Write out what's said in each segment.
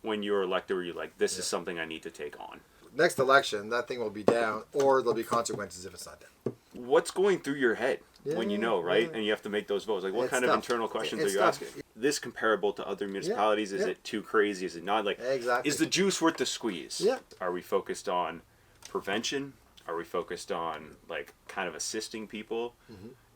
when you were elected were you like, this is something I need to take on? Next election, that thing will be down, or there'll be consequences if it's not down. What's going through your head when you know, right? And you have to make those votes. Like, what kind of internal questions are you asking? This comparable to other municipalities? Is it too crazy? Is it not? Like, is the juice worth the squeeze? Yeah. Are we focused on prevention? Are we focused on, like, kind of assisting people?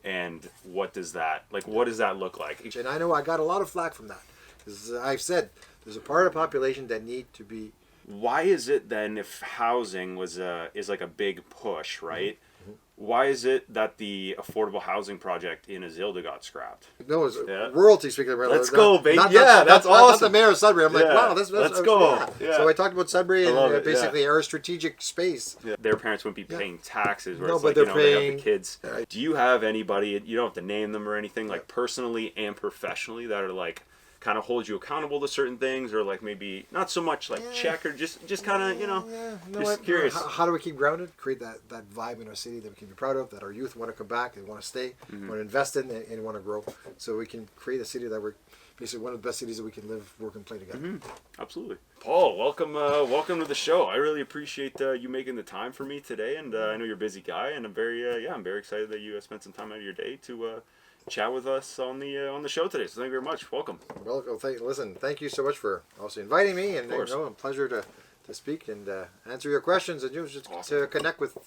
And what does that look like? And I know I got a lot of flack from that. Because I've said there's a part of the population that need to be... Why is it then, if housing is like a big push, right? Why is it that the affordable housing project in Azilda got scrapped? No, it's royalty speaking about. Let's go, baby. That's awesome. Not the mayor of Sudbury. I'm like, wow, that's let's go. Yeah. So I talked about Sudbury and basically our strategic space. Yeah. Their parents wouldn't be paying taxes. Where No, it's but like, they're they paying. have the kids. Do you have anybody? You don't have to name them or anything. Like personally and professionally, that are like kind of hold you accountable to certain things, or like maybe not so much like check, or just kind of just curious. How do we keep grounded? Create that vibe in our city that we can be proud of, that our youth want to come back, they want to stay, want to invest in, and want to grow. So we can create a city that we're basically one of the best cities that we can live, work, and play together. Absolutely. Paul, welcome to the show. I really appreciate you making the time for me today, and I know you're a busy guy, and I'm very excited that you spent some time out of your day to chat with us on the show today. So thank you very much. Welcome. Well, thank you so much for also inviting me, and a pleasure to speak and answer your questions, and just to connect with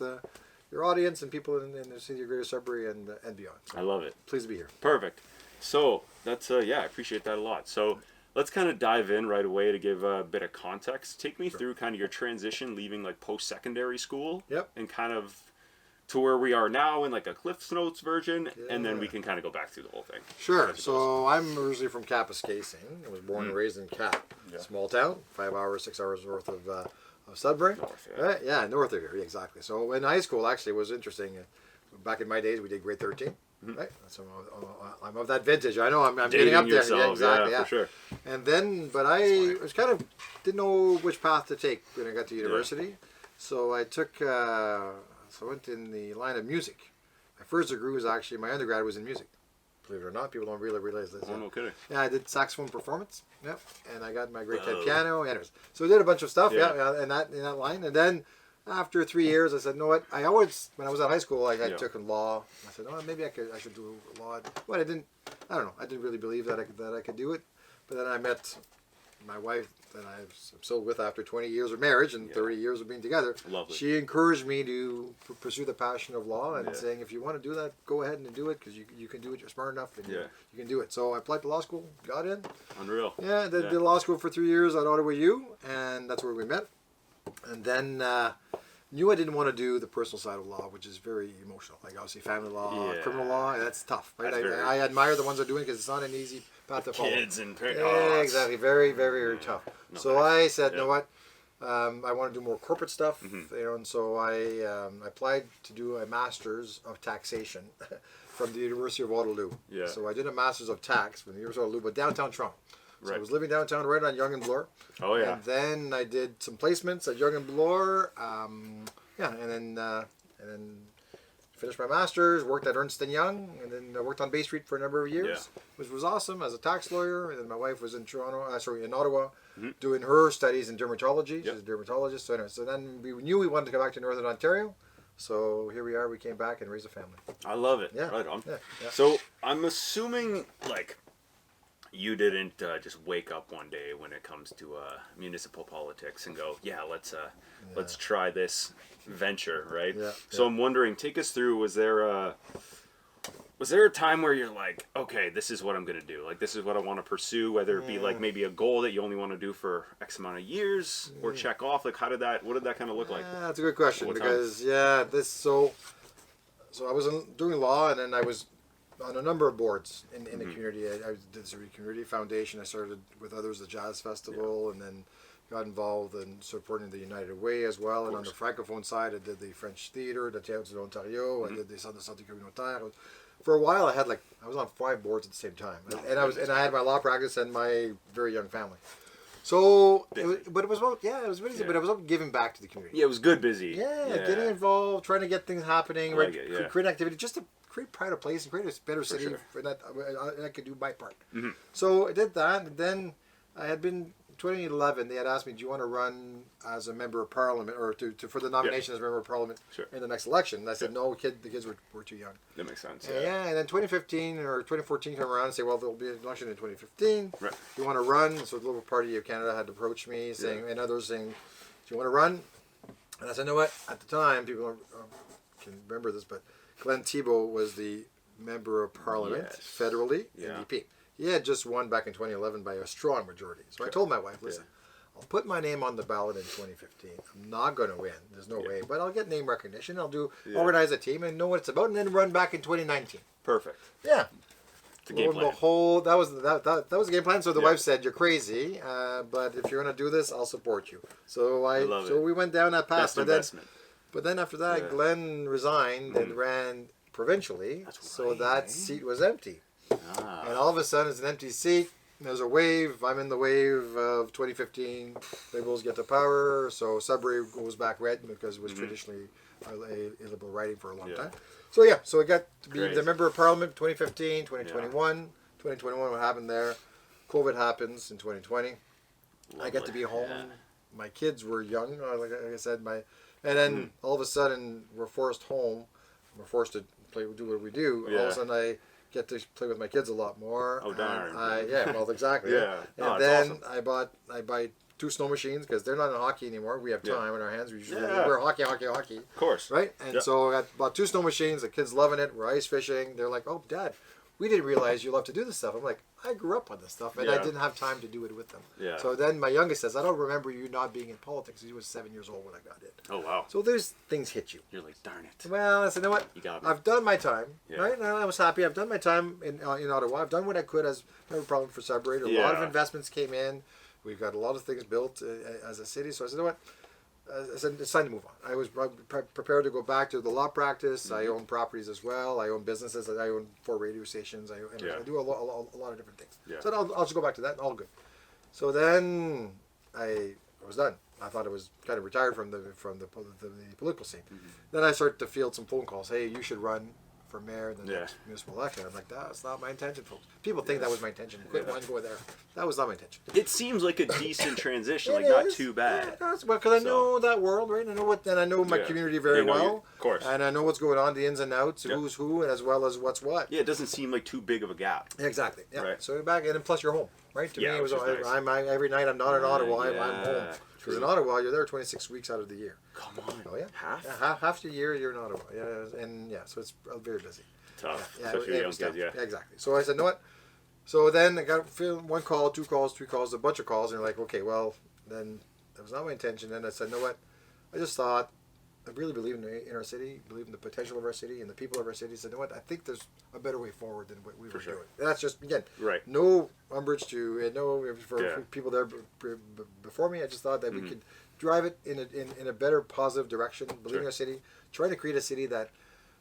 your audience and people in the city of Greater Sudbury and beyond. So I love it. Pleased to be here. Perfect. So that's I appreciate that a lot. So let's kind of dive in right away to give a bit of context. Take me through kind of your transition, leaving like post-secondary school, and kind of to where we are now in like a Cliff's Notes version, and then we can kind of go back through the whole thing. Sure. So I'm originally from Kapuskasing. I was born and raised in Cap, small town, 5 hours, 6 hours north of Sudbury. North, north of here, exactly. So in high school, actually, it was interesting. Back in my days, we did grade 13. Right. So I'm of that vintage. I know I'm getting up there. Yourself. Yeah, exactly. For sure. And then, but I was kind of didn't know which path to take when I got to university. So I took. So I went in the line of music. My first degree was actually, my undergrad was in music. Believe it or not, people don't really realize this. Oh, no kidding. Yeah, I did saxophone performance. Yep. And I got my grade 10 piano. Anyways, so I did a bunch of stuff. In that line. And then after 3 years, I said, you know what? I always, when I was at high school, I took law. I said, oh, maybe I should do law. But I don't know. I didn't really believe that I could do it. But then I met my wife that I'm still with after 20 years of marriage and 30 years of being together. Lovely. She encouraged me to pursue the passion of law and saying, if you want to do that, go ahead and do it, because you can do it. You're smart enough and you can do it. So I applied to law school, got in. Unreal. Yeah, did law school for 3 years at Ottawa U, and that's where we met. And then knew I didn't want to do the personal side of law, which is very emotional. Like obviously family law, criminal law, that's tough. Right? I admire the ones that are doing it because it's not an easy path to follow. Kids and exactly, very, very, very tough. So I said, you know what? I want to do more corporate stuff, and so I applied to do a master's of taxation from the University of Waterloo. Yeah. So I did a master's of tax from the University of Waterloo, but downtown Toronto. So I was living downtown, right on Yonge and Bloor. Oh yeah. And then I did some placements at Yonge and Bloor. And then finished my master's. Worked at Ernst & Young, and then I worked on Bay Street for a number of years, which was awesome as a tax lawyer. And then my wife was in in Ottawa, doing her studies in dermatology. She's a dermatologist. So anyway, so then we knew we wanted to go back to Northern Ontario. So here we are. We came back and raised a family. I love it. Yeah. Right on. Yeah. So I'm assuming like you didn't just wake up one day when it comes to municipal politics and go, let's try this venture, right? Yeah. So I'm wondering, take us through. Was there a time where you're like, okay, this is what I'm gonna do. Like this is what I want to pursue. Whether it be like maybe a goal that you only want to do for X amount of years, or check off. Like what did that kind of look like? That's a good question because so I was doing law, and then I was on a number of boards in the community. I did the community foundation. I started with others, the Jazz Festival, and then got involved in supporting the United Way as well. And on the Francophone side, I did the French Theatre, the Théâtre de l'Ontario. I did the Centre de Santé Communautaire. For a while, I was on 5 boards at the same time, and I had my law practice and my very young family. So, but it was about it was busy, but it was about giving back to the community. Yeah, it was good busy. Yeah, getting involved, trying to get things happening, create activity, just to create pride of place and create a better city. For that, I could do my part. So I did that, and then I had been 2011, they had asked me, do you want to run as a member of parliament, or for the nomination as a member of parliament in the next election? And I said, no, the kids were too young. That makes sense. And then 2015 or 2014 came around and said, well, there'll be an election in 2015. Right. Do you want to run? So the Liberal Party of Canada had approached me, saying, and others saying, do you want to run? And I said, you know what? At the time, people can remember this, but Glen was the member of parliament federally, NDP. He had just won back in 2011 by a strong majority. So I told my wife, listen, I'll put my name on the ballot in 2015. I'm not going to win. There's no way. But I'll get name recognition. I'll organize a team and know what it's about, and then run back in 2019. Perfect. Yeah. It's a game plan. That was the game plan. So the wife said, you're crazy, but if you're going to do this, I'll support you. So we went down that path. But then after that, Glen resigned and ran provincially. So that seat was empty. And all of a sudden, it's an empty seat. There's a wave. I'm in the wave of 2015. Liberals get the power. So Sudbury goes back red because it was traditionally a Liberal riding for a long time. So so I got to be the member of parliament 2015, 2021. 2021, what happened there? COVID happens in 2020. I get to be home. My kids were young, like I said. And then all of a sudden, we're forced home. We're forced to do what we do. All of a sudden, I get to play with my kids a lot more. Oh darn! Exactly. And then awesome. I buy 2 snow machines because they're not in hockey anymore. We have time in our hands. We usually we're hockey. Of course. Right. And so I bought 2 snow machines. The kids loving it. We're ice fishing. They're like, "Oh, Dad, we didn't realize you love to do this stuff." I'm like, I grew up on this stuff, and I didn't have time to do it with them. So then my youngest says, "I don't remember you not being in politics." He was 7 years old when I got it. Oh wow! So there's things hit you. You're like, darn it. Well, I said, you know what? You got me. I've done my time, right? And I was happy. I've done my time in Ottawa. I've done what I could as no problem for Sudbury. A lot of investments came in. We've got a lot of things built as a city. So I said, you know what? I said, it's time to move on. I was prepared to go back to the law practice. I own properties as well. I own businesses. I own 4 radio stations. I do a lot of different things. So I'll just go back to that. All good. So then I was done. I thought I was kind of retired from the political scene. Then I started to field some phone calls. Hey, you should run for mayor in the next municipal election. I'm like, that's not my intention, folks. People think that was my intention. Quit one, go there. That was not my intention. It seems like a decent transition, like not too bad. Well, because I know that world, right? I know my community very well. Of course. And I know what's going on, the ins and outs, who's who, and as well as what's what. Yeah, it doesn't seem like too big of a gap. Exactly. Yeah. Right. So you're back, and then plus you're home, right? To me, it was nice. Every night I'm not in Ottawa. I'm home. Because in Ottawa, you're there 26 weeks out of the year. Come on. Oh yeah. Half? Yeah, half the year you're in Ottawa. Yeah, and so it's very busy. Tough. Yeah, especially young kids, exactly. So I said, you know what? So then I got 1 call, 2 calls, 3 calls, a bunch of calls, and you're like, okay, well, then that was not my intention. Then I said, you know what? I just thought, I really believe in our city, believe in the potential of our city and the people of our city. I said, you know what? I think there's a better way forward than what we were doing. And that's just, again, no umbrage to, for people there before me. I just thought that we could drive it in a better, positive direction, believe in our city, trying to create a city that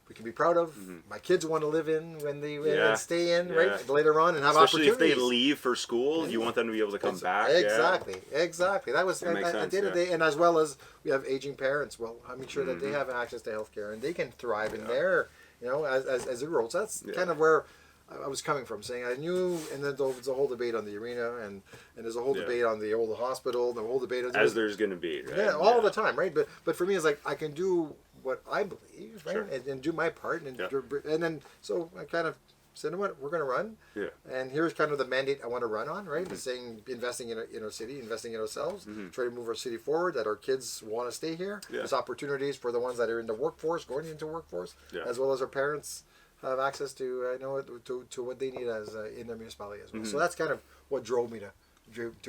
we can be proud of. My kids want to live in when they stay in right later on and have especially opportunities. If they leave for school, you want them to be able to come back. Exactly. That was at the end of the day, and as well as we have aging parents. Well, I make sure that they have access to healthcare and they can thrive in their, as a role. So that's kind of where I was coming from, saying I knew, and then there's a whole debate on the arena, and there's a whole debate on the old hospital, the whole debate as there's going to be, right? All the time, right? But for me, it's like I can do what I believe, right, and do my part, and then so I kind of said, you know what, we're going to run, and here's kind of the mandate I want to run on, right? It's saying investing in our city, investing in ourselves, try to move our city forward, that our kids want to stay here. There's opportunities for the ones that are in the workforce, going into workforce, as well as our parents have access to to what they need as in their municipality as well. So that's kind of what drove me to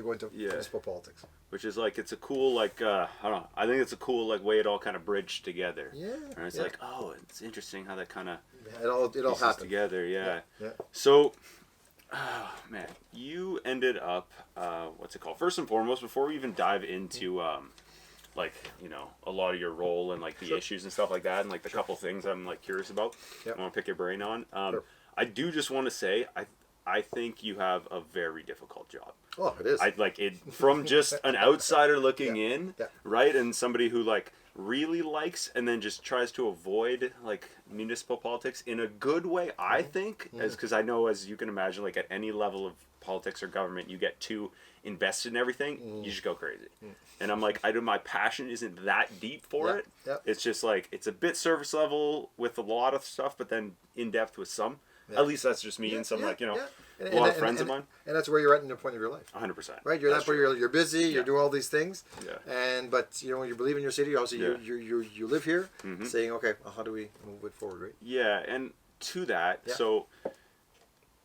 go into municipal politics. Which is like, it's a cool, like, I don't know, I think it's a cool, like, way it all kind of bridged together. And it's like, oh, it's interesting how that kind of it all happened together. So, oh, man, you ended up, what's it called? First and foremost, before we even dive into, like, a lot of your role and, like, the issues and stuff like that, and, like, the couple things I'm, like, curious about, I want to pick your brain on. I do just want to say, I think you have a very difficult job. Oh, it is. I like it from just an outsider looking in, right? And somebody who like really likes and then just tries to avoid like municipal politics in a good way, I think, as because I know, as you can imagine, like at any level of politics or government, you get too invested in everything, you just go crazy. And I'm like, my passion isn't that deep for it. It's just like, it's a bit surface level with a lot of stuff, but then in depth with some. At least that's just me and some like, a lot of friends of mine. And that's where you're at in the point of your life. 100%. Right? You're at where you're busy, you're doing all these things. Yeah. But you believe in your city, obviously you live here, saying, okay, well, how do we move it forward, right? Yeah, and to that, so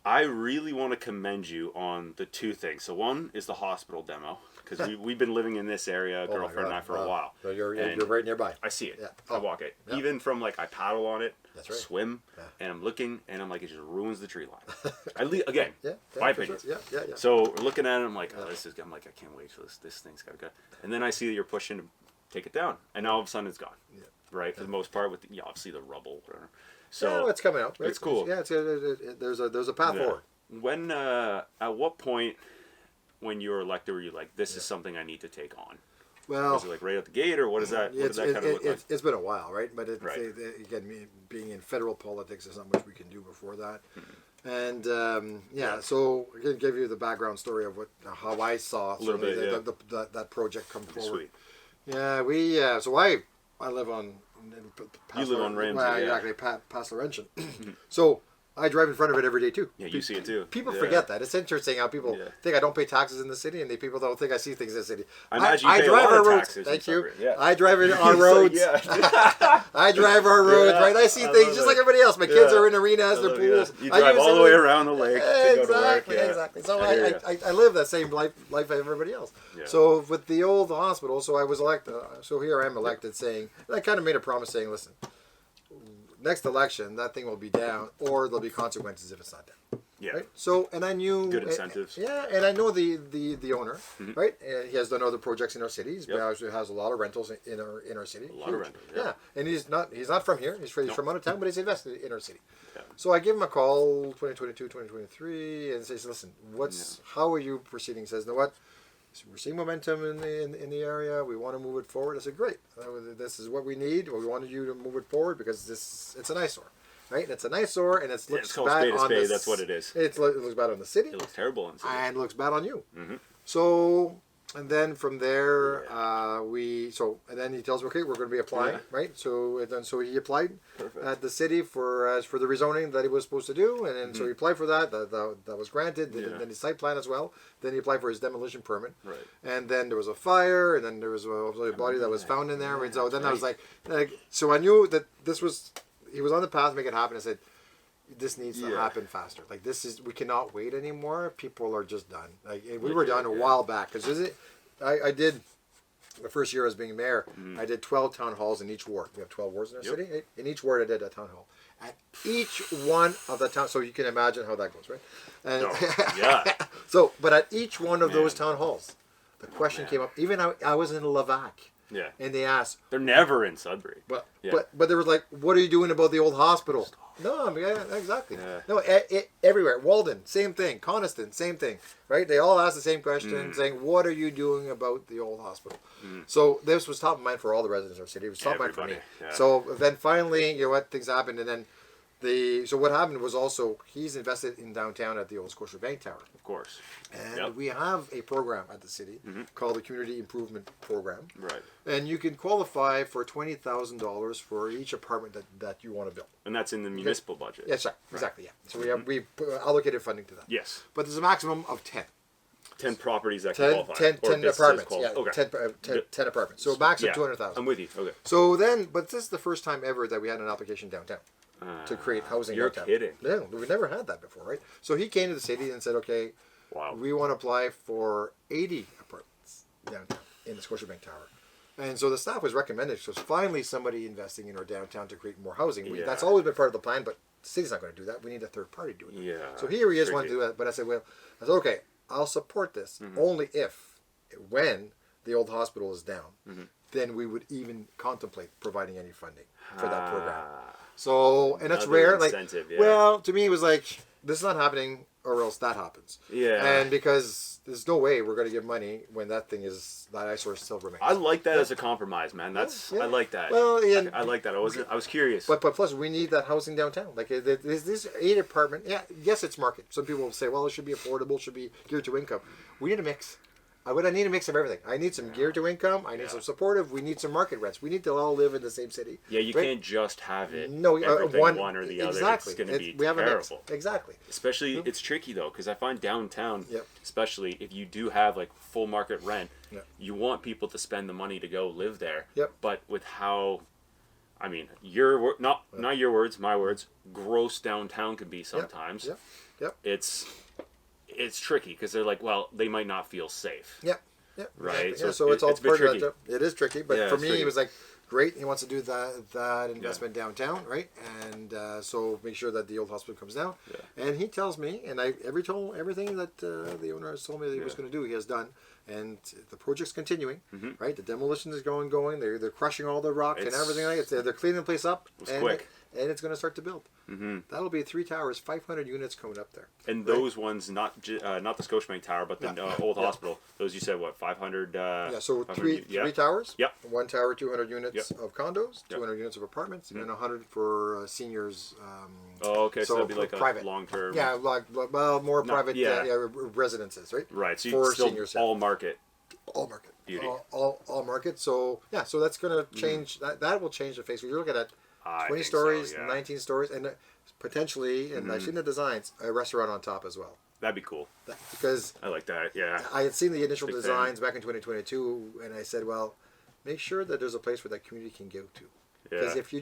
I really want to commend you on the two things. So one is the hospital demo, because we've been living in this area, girlfriend and I, for a while. So you're right nearby. I see it. I walk it. Even from like, I paddle on it, swim, and I'm looking, and I'm like, it just ruins the tree line. Again, my opinion. Sure. Yeah. So we're looking at it, I'm like, oh, I'm like, I can't wait till this thing's got to go. And then I see that you're pushing to take it down, and now all of a sudden it's gone. Right, for the most part, with obviously the rubble, whatever. So it's coming out. Right? It's cool. Yeah, there's a path forward. When at what point when you were elected were you like, this is something I need to take on? Well, was it like right out the gate, or what does that kind of look like? It's been a while, right? But again, being in federal politics, there's not much we can do before that. And so I can give you the background story of how I saw that project come forward. Sweet. Yeah, so I live on. You live on Ramsey, exactly, past Laurentian. So I drive in front of it every day too. Yeah, you see it too. People forget that. It's interesting how people think I don't pay taxes in the city, and people don't think I see things in the city. I imagine you pay drive a lot of taxes. Thank you. Yeah. I drive our roads. I drive our roads, right? I see things just like everybody else. My kids are in arenas, their pools. You drive all the way around the lake to go to work. Exactly. So I live that same life as everybody else. Yeah. So with the old hospital, so I was elected. So here I am elected, saying, I kind of made a promise saying, listen, next election, that thing will be down, or there'll be consequences if it's not down. Yeah. Right? So, and I knew good incentives. And I know the owner, right? And he has done other projects in our city. He has a lot of rentals in our city. A lot of rentals. Yeah. And he's not from here. He's from out of town, but he's invested in our city. Yeah. So I gave him a call 2022, 2023, and says, listen, how are you proceeding? He says, you know what? We're seeing momentum in the area. We want to move it forward. I said, great. This is what we need. We wanted you to move it forward because it's an eyesore, right? And it's an eyesore, and it looks bad on the. That's what it is. It looks bad on the city. It looks terrible on the city. And it looks bad on you. So, and then from there, and then he tells me, okay, we're going to be applying, right? So he applied at the city for the rezoning that he was supposed to do, and then so he applied for that. That was granted. Then his site plan as well. Then he applied for his demolition permit. Right. And then there was a fire, and then there was a body that was found in there. And so then I was like, so I knew that he was on the path to make it happen. I said, this needs to happen faster. Like we cannot wait anymore. People are just done. Like we were done a while back because I did the first year as being mayor. I did 12 town halls in each ward. We have 12 wards in our city. In each ward, I did a town hall. At each one of the towns, so you can imagine how that goes, right? And but at each one of those town halls, the question came up. Even I was in Lefebvre. Yeah. And they asked. They're never in Sudbury. But they were like, what are you doing about the old hospital? No, exactly. Yeah. No, everywhere. Walden, same thing. Coniston, same thing. Right? They all asked the same question, saying, what are you doing about the old hospital? So this was top of mind for all the residents of our city. It was top of mind for me. Yeah. So then finally, things happened, and then so what happened was also he's invested in downtown at the old Scotia Bank Tower. Of course. And we have a program at the city called the Community Improvement Program. Right. And you can qualify for $20,000 for each apartment that you want to build. And that's in the municipal budget. Yes, exactly. Yeah. So we allocated funding to that. Yes. But there's a maximum of 10. 10 properties that can qualify. 10 apartments. Yeah, okay. 10 apartments. So a max of 200,000. I'm with you. Okay. So then, but this is the first time ever that we had an application downtown. To create housing downtown. You're kidding. Yeah, we've never had that before, right? So he came to the city and said, okay, we want to apply for 80 apartments downtown in the Scotiabank Tower. And so the staff was recommended. So finally somebody investing in our downtown to create more housing. That's always been part of the plan, but the city's not going to do that. We need a third party doing it. Yeah. So here he is wanting to do that. But I said, okay, I'll support this only when the old hospital is down. Then we would even contemplate providing any funding for that program. So, and that's rare. Like, well, to me, it was like, this is not happening or else that happens. Yeah. And because there's no way we're going to give money when that eyesore still remains. I like that as a compromise, man. I like that. Well, yeah, I like that. I was curious. But plus, we need that housing downtown. Like this 8 apartment. Yeah, yes, it's market. Some people will say, well, it should be affordable, should be geared to income. We need a mix. I need a mix of everything. I need some geared to income. I need some supportive. We need some market rents. We need to all live in the same city. Yeah, you can't just have it. No, one or the other. Exactly. It's going to be we have terrible. A mix. Exactly. Especially, it's tricky though, because I find downtown, Yep. especially if you do have like full market rent, Yep. you want people to spend the money to go live there. Yep. But with how, I mean, not your words, my words, gross downtown can be sometimes. Yep. It's tricky because they're like, well, they might not feel safe. Yep. Right. Yeah, so it's all part of that. It is tricky, but for me, tricky. It was like, great. He wants to do that investment downtown, right? And so make sure that the old hospital comes down. Yeah. And he tells me, and everything that the owner has told me that he was going to do, he has done. And the project's continuing, right? The demolition is going. They're crushing all the rock and everything like that. They're cleaning the place up. It's quick. And it's going to start to build. That'll be 3 towers, 500 units coming up there. And those ones, not the Scotiabank Tower, but the old hospital. Those you said what 500? So 3 towers. Yep. 1 tower, 200 units of condos, 200 units of apartments, and 100 for seniors. Okay, so that'd be like private. A long term. Yeah, more private residences, right? Right. So for still seniors. all market. All market. Beauty. All market. So so that's going to change. That will change the face. You're looking at 20 stories, 19 stories, and potentially, and I've seen the designs, a restaurant on top as well. That'd be cool. Because I like that. Yeah. I had seen the initial designs back in 2022, and I said, well, make sure that there's a place where that community can go to. Because if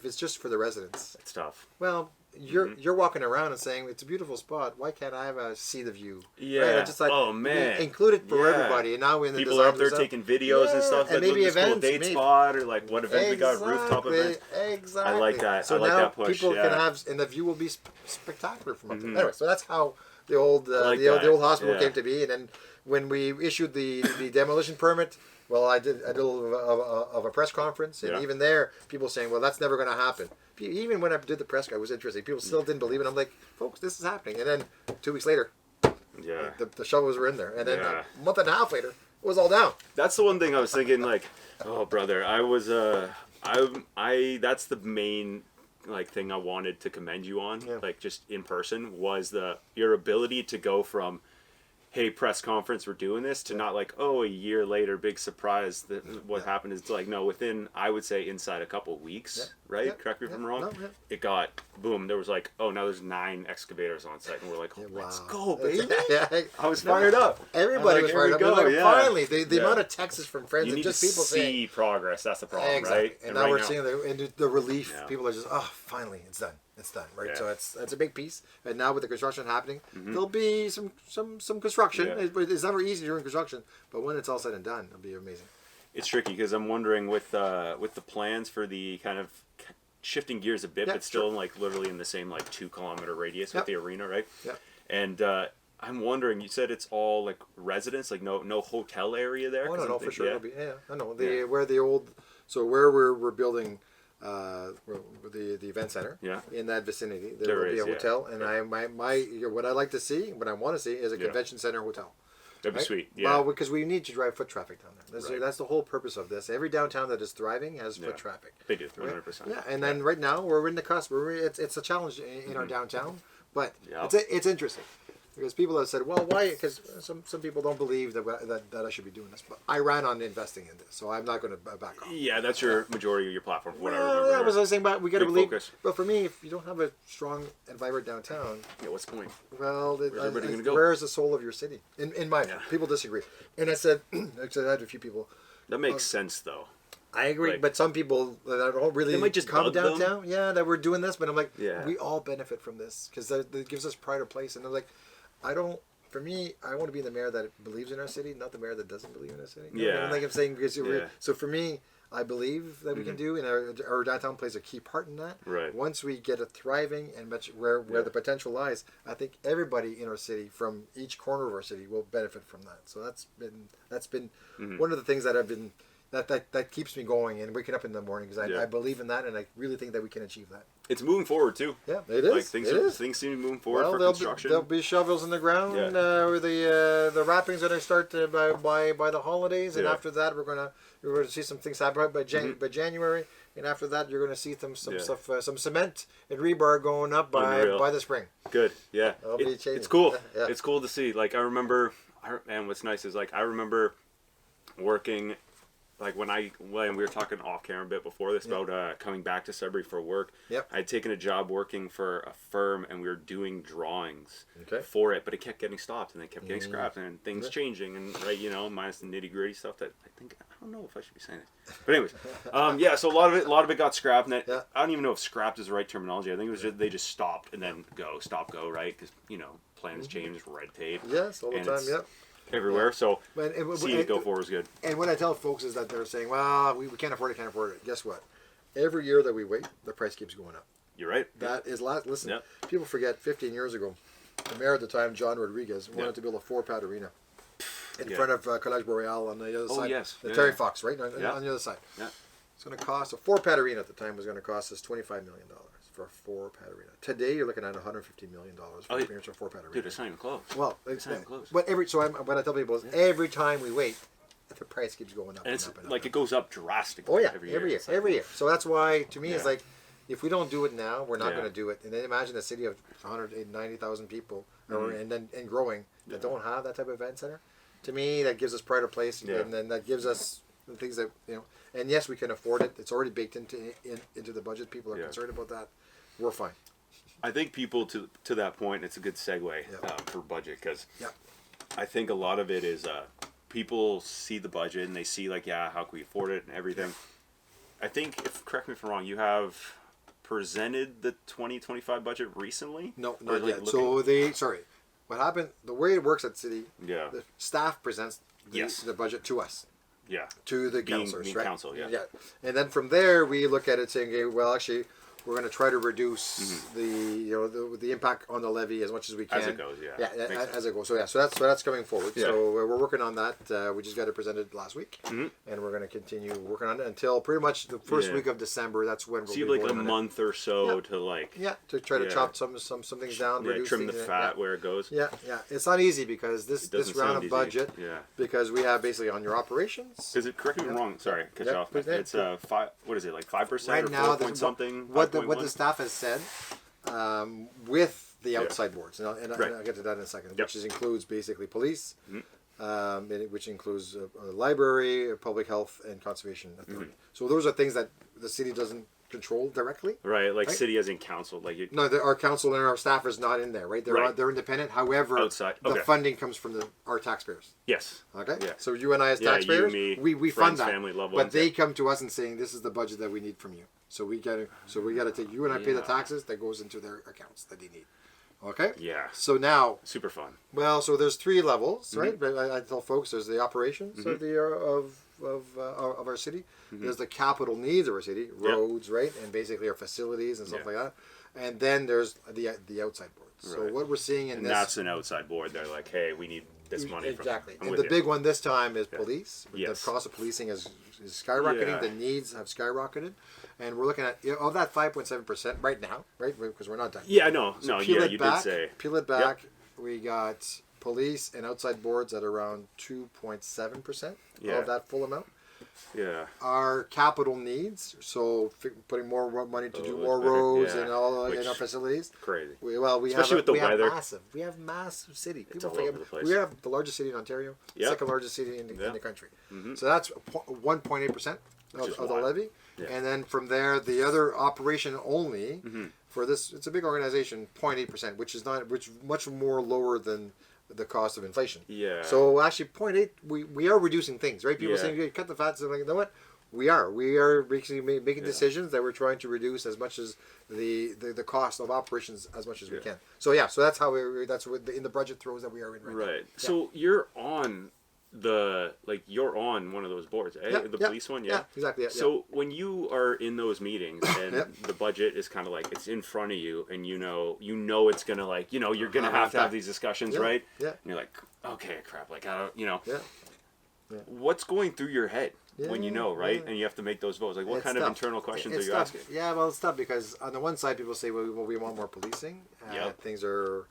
it's just for the residents, it's tough. Well, you're walking around and saying it's a beautiful spot. Why can't I have a see the view? Yeah. Right? Just like, oh man. Include it for everybody. And now when the people are up there taking videos and stuff, and like maybe this cool date spot or like what events we got, rooftop events. Exactly. I like that. So I like now that push. people can have, and the view will be spectacular from up there. Anyway, so that's how the old old hospital came to be. And then when we issued the demolition permit. Well, I did a little of a press conference, and even there, people saying, "Well, that's never going to happen." Even when I did the press, it was interesting. People still didn't believe it. I'm like, "Folks, this is happening." And then 2 weeks later, the shovels were in there, and then a month and a half later, it was all down. That's the one thing I was thinking. Like, oh, brother, I was that's the main thing I wanted to commend you on, like just in person, was your ability to go from, hey, press conference, we're doing this, to not like, oh, a year later, big surprise that what happened is like, no, within, I would say, inside a couple weeks, right? Yeah. Correct me if I'm wrong. It got, boom, there was like, oh, now there's 9 excavators on site, and we're like, oh, let's go, baby. I was fired up. Everybody was fired up. Like, finally, the amount of texts from friends and just people saying. You need to see progress, that's the problem, right? And now we're seeing the relief. People are just, oh, finally, it's done. It's done, right? Yeah. So it's a big piece. And now with the construction happening, there'll be some construction. Yeah. It's never easy during construction, but when it's all said and done, it'll be amazing. It's tricky because I'm wondering with the plans for the kind of shifting gears a bit, but still literally in the same 2-kilometer radius with the arena, right? Yeah. And I'm wondering. You said it's all residents, no hotel area there. Oh no, for sure. It'll be, I know where the old. So where we're building. The event center in that vicinity there will be a hotel, and what I like to see, what I want to see, is a convention center hotel. That'd be sweet. Well, because we need to drive foot traffic down there. That's the whole purpose of this. Every downtown that is thriving has foot traffic. They do 100%. Yeah, and then right now we're in the cusp. It's a challenge in our downtown, but it's interesting. Because people have said, well, why? Because some people don't believe that I should be doing this. But I ran on investing in this, so I'm not going to back off. Yeah, that's your majority of your platform. What I remember. Yeah, I was saying, but we got to believe. Focus. But for me, if you don't have a strong and vibrant downtown, what's the point? Well, where's everybody going to go? Where is the soul of your city? In my people disagree, and I said, I had a few people. That makes sense, though. I agree, but some people that don't really might just come downtown, them. that we're doing this, but I'm like, we all benefit from this because that gives us pride of place, and they're like, For me, I want to be the mayor that believes in our city, not the mayor that doesn't believe in our city. Like I'm saying, because so for me, I believe that we can do, and our downtown plays a key part in that. Right. Once we get it thriving and where the potential lies, I think everybody in our city, from each corner of our city, will benefit from that. So that's been one of the things that I've been that keeps me going and waking up in the morning because I believe in that and I really think that we can achieve that. It's moving forward too. Yeah, it is. Like things seem to be moving forward for construction. There'll be shovels in the ground. Where the wrapping's going to start by the holidays, and after that we're going to see some things happen by January, and after that you're going to see some stuff, some cement and rebar going up by the spring. Good, yeah. It's cool. Yeah. It's cool to see. Like I remember, and what's nice is like I remember working. Like when we were talking off camera a bit before this about coming back to Sudbury for work, I had taken a job working for a firm and we were doing drawings for it, but it kept getting stopped and they kept getting scrapped and things changing and minus the nitty gritty stuff that I don't know if I should be saying it, but anyways, so a lot of it got scrapped and I don't even know if scrapped is the right terminology. I think it was they just stopped and then go right because plans change, red tape. Yes, all the time. Everywhere, so seeing it go forward is good. And what I tell folks is that they're saying, well, we can't afford it, Guess what? Every year that we wait, the price keeps going up. You're right. That is, listen, people forget 15 years ago, the mayor at the time, John Rodriguez, wanted to build a 4-pad arena in front of Collège Boreal on the other side. The Terry Fox, right? On the other side. Yeah. It's going to cost, a 4-pad arena at the time was going to cost us $25 million. For a 4-pad arena. Today, you're looking at $150 million for a 4-pad arena. Dude, it's not even close. Well, it's not even close. But what I tell people is every time we wait, the price keeps going up. And it's up. It goes up drastically. Oh yeah, every year. So that's why, to me, it's like if we don't do it now, we're not going to do it. And then imagine a city of 190,000 people, and growing that don't have that type of event center. To me, that gives us pride of place, and then that gives us the things that And yes, we can afford it. It's already baked into the budget. People are concerned about that. We're fine. I think people to that point, it's a good segue for budget because I think a lot of it is people see the budget and they see how can we afford it and everything. I think, correct me if I'm wrong, you have presented the 2025 budget recently? No, not yet. So what happened, the way it works at City, the staff presents the budget to us. Yeah. To the councilors, right? Council, yeah. And then from there, we look at it saying, okay, well, actually, we're going to try to reduce the impact on the levy as much as we can. As it goes, as it goes. So that's coming forward. Yeah. So we're working on that. We just got it presented last week, and we're going to continue working on it until pretty much the first week of December. That's when we'll be working on it. A month or so to try to chop some things down, reduce trim the fat where it goes. Yeah. It's not easy because this round of budget, because we have basically on your operations. Is it, correct me if I'm wrong? Sorry, cut you off. It's 5. What is it, like 5% right or now? 4 point something? What the staff has said with the outside boards, and I'll get to that in a second, which includes basically police, which includes library, public health, and conservation authority. So those are things that the city doesn't control directly. Right, city as in council. Our council and our staff is not in there, right? They're independent. However, outside. The funding comes from our taxpayers. Yes. Okay. Yeah. So you and I as taxpayers, you, me, we friends, fund that. Family, loved ones, but they come to us and saying, this is the budget that we need from you. So we got to take you and I pay the taxes that goes into their accounts that they need. Okay. Yeah. So now. Super fun. Well, so there's 3 levels, right? But I tell folks there's the operations of our city. There's the capital needs of our city, roads, right, and basically our facilities and stuff like that. And then there's the outside boards. Right. So what we're seeing in that's an outside board. They're like, hey, we need this money. Exactly. And the big one this time is police. The cost of policing is skyrocketing. Yeah. The needs have skyrocketed. And we're looking at, of that 5.7% right now, right? Because we're not done. Yeah, no. You did say. Peel it back. We got police and outside boards at around 2.7% of that full amount. Yeah. Our capital needs, so putting more money to do more roads and all in our facilities. Crazy. Especially with the weather. We have massive city. People all over the place. We have the largest city in Ontario, second largest city in the country. So that's 1.8% of the levy. Yeah. And then from there, the other operation only for this, it's a big organization, 0.8%, which is much more lower than the cost of inflation. Yeah. So actually, 0.8, we are reducing things, right? People saying, hey, cut the fat. So like, you know what? We are basically making decisions that we're trying to reduce as much as the cost of operations as much as we can. So so that's how that's what in the budget throws that we are in right now. Right. So you're on you're on one of those boards, eh? The police one, exactly. So when you are in those meetings and the budget is kind of it's in front of you, and you know it's gonna you're gonna have to have these discussions, right? Yeah. And you're like, okay, crap, I don't, what's going through your head? when you know, right? And you have to make those votes. Like, what kind of internal questions are you asking? Yeah, well, it's tough because on the one side, people say, well, we want more policing. Things are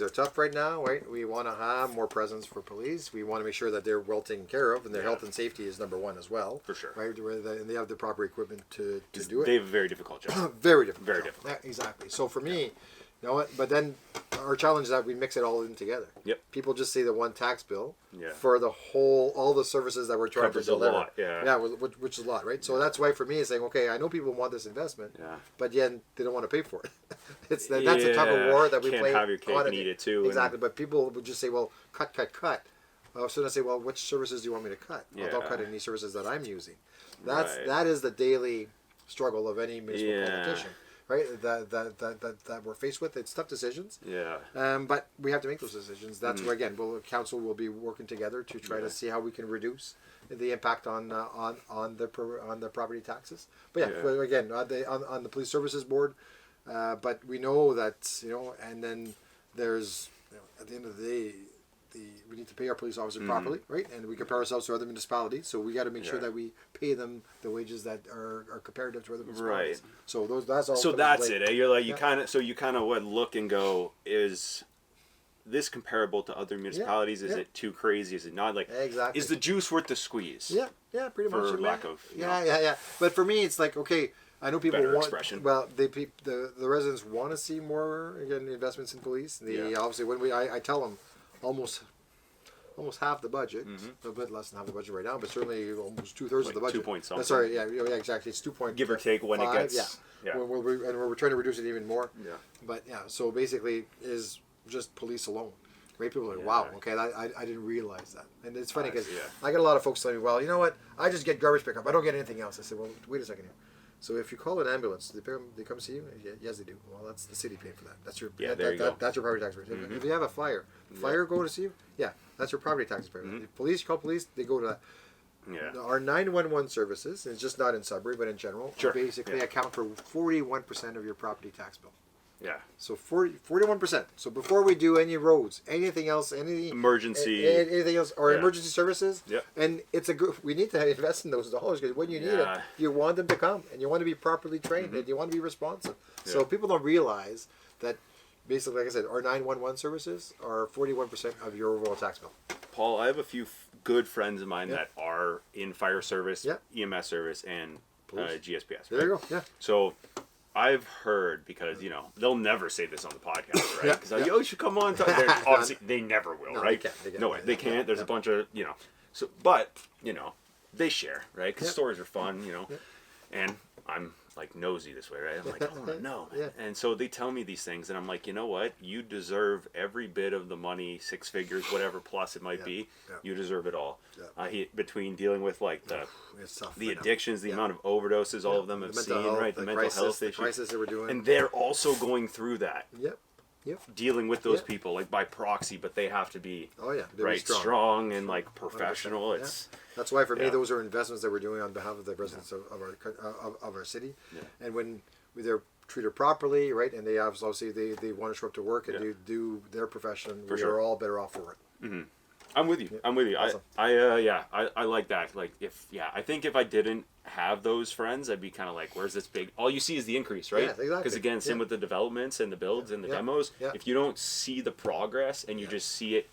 tough right now, right? We want to have more presence for police. We want to make sure that they're well taken care of, and their health and safety is number one as well. For sure. Right? And they have the proper equipment to do it. They have a very difficult job. Very difficult. Very difficult. Yeah, exactly. So for me, you know what? But then our challenge is that we mix it all in together. Yep. People just see the one tax bill for all the services that we're trying to deliver. A lot, which is a lot, right? So that's why for me it's like, okay, I know people want this investment, but yet they don't want to pay for it. That's the type of war that we play. Can't have your cake and eat it too. Exactly, but people would just say, well, cut. So I say, well, which services do you want me to cut? Well, don't cut any services that I'm using. That is the daily struggle of any municipal politician. Right, that we're faced with. It's tough decisions. But we have to make those decisions. That's where again, council will be working together to try to see how we can reduce the impact on the property taxes. But again, on the police services board. But we know that and then there's at the end of the day. We need to pay our police officers properly, right? And we compare ourselves to other municipalities, so we got to make sure that we pay them the wages that are comparative to other municipalities. Right. So that's all. So that's it. You're like you kind of would look and go, is this comparable to other municipalities? Is it too crazy? Is it not? Like exactly. Is the juice worth the squeeze? Yeah, pretty much. For lack of yeah. But for me, it's like okay. I know people Better want. Expression. Well, the residents want to see more investments in police. Obviously when I tell them. Almost half the budget, a bit less than half the budget right now, but certainly almost 2/3 of the budget. 2 point something. Sorry, exactly. It's 2 point. Give or take when it gets. Yeah. We're trying to reduce it even more. Yeah. But so basically is just police alone. Right? People are like, wow, okay, I didn't realize that. And it's funny because I get a lot of folks telling me, well, you know what? I just get garbage pickup. I don't get anything else. I said, well, wait a second here. So if you call an ambulance, they come see you? Yes, they do. Well, that's the city paying for that. That's your that's your property tax rate. If you have a fire go to see you? Yeah, that's your property tax rate. If police call police, they go to that. Yeah. Our 911 services, and it's just not in Sudbury, but in general, basically account for 41% of your property tax bill. Yeah. So 41%. So before we do any roads, anything else, anything else, or emergency services, and it's we need to invest in those dollars because when you need it, you want them to come and you want to be properly trained and you want to be responsive. Yeah. So people don't realize that basically, like I said, our 911 services are 41% of your overall tax bill. Paul, I have a few good friends of mine that are in fire service, EMS service, and GSPS. There you go. Yeah. So I've heard, because they'll never say this on the podcast, right? Because you should come on. Obviously, they never will, right? They can't. There's a bunch of So, but they share, right? Because stories are fun, and I'm like nosy this way, right? I'm like, oh no, and so they tell me these things, and I'm like, you know what? You deserve every bit of the money, 6 figures, whatever plus it might be. You deserve it all. Between dealing with like the addictions, the amount of overdoses, all of them have seen, right? The mental health issues, the crisis that we're doing, and they're also going through that. Dealing with those people like by proxy, but they have to be strong and like professional. 100%. It's that's why for me those are investments that we're doing on behalf of the residents of our city, and when they're treated properly, right, and they obviously they want to show up to work and do their profession, we're all better off for it. Mm-hmm. I'm with you. Awesome. I like that. Like I think if I didn't have those friends, I'd be kind of like, where's this big? All you see is the increase, right? Yeah, exactly. Because again, same with the developments and the builds and the demos. If you don't see the progress and you just see it,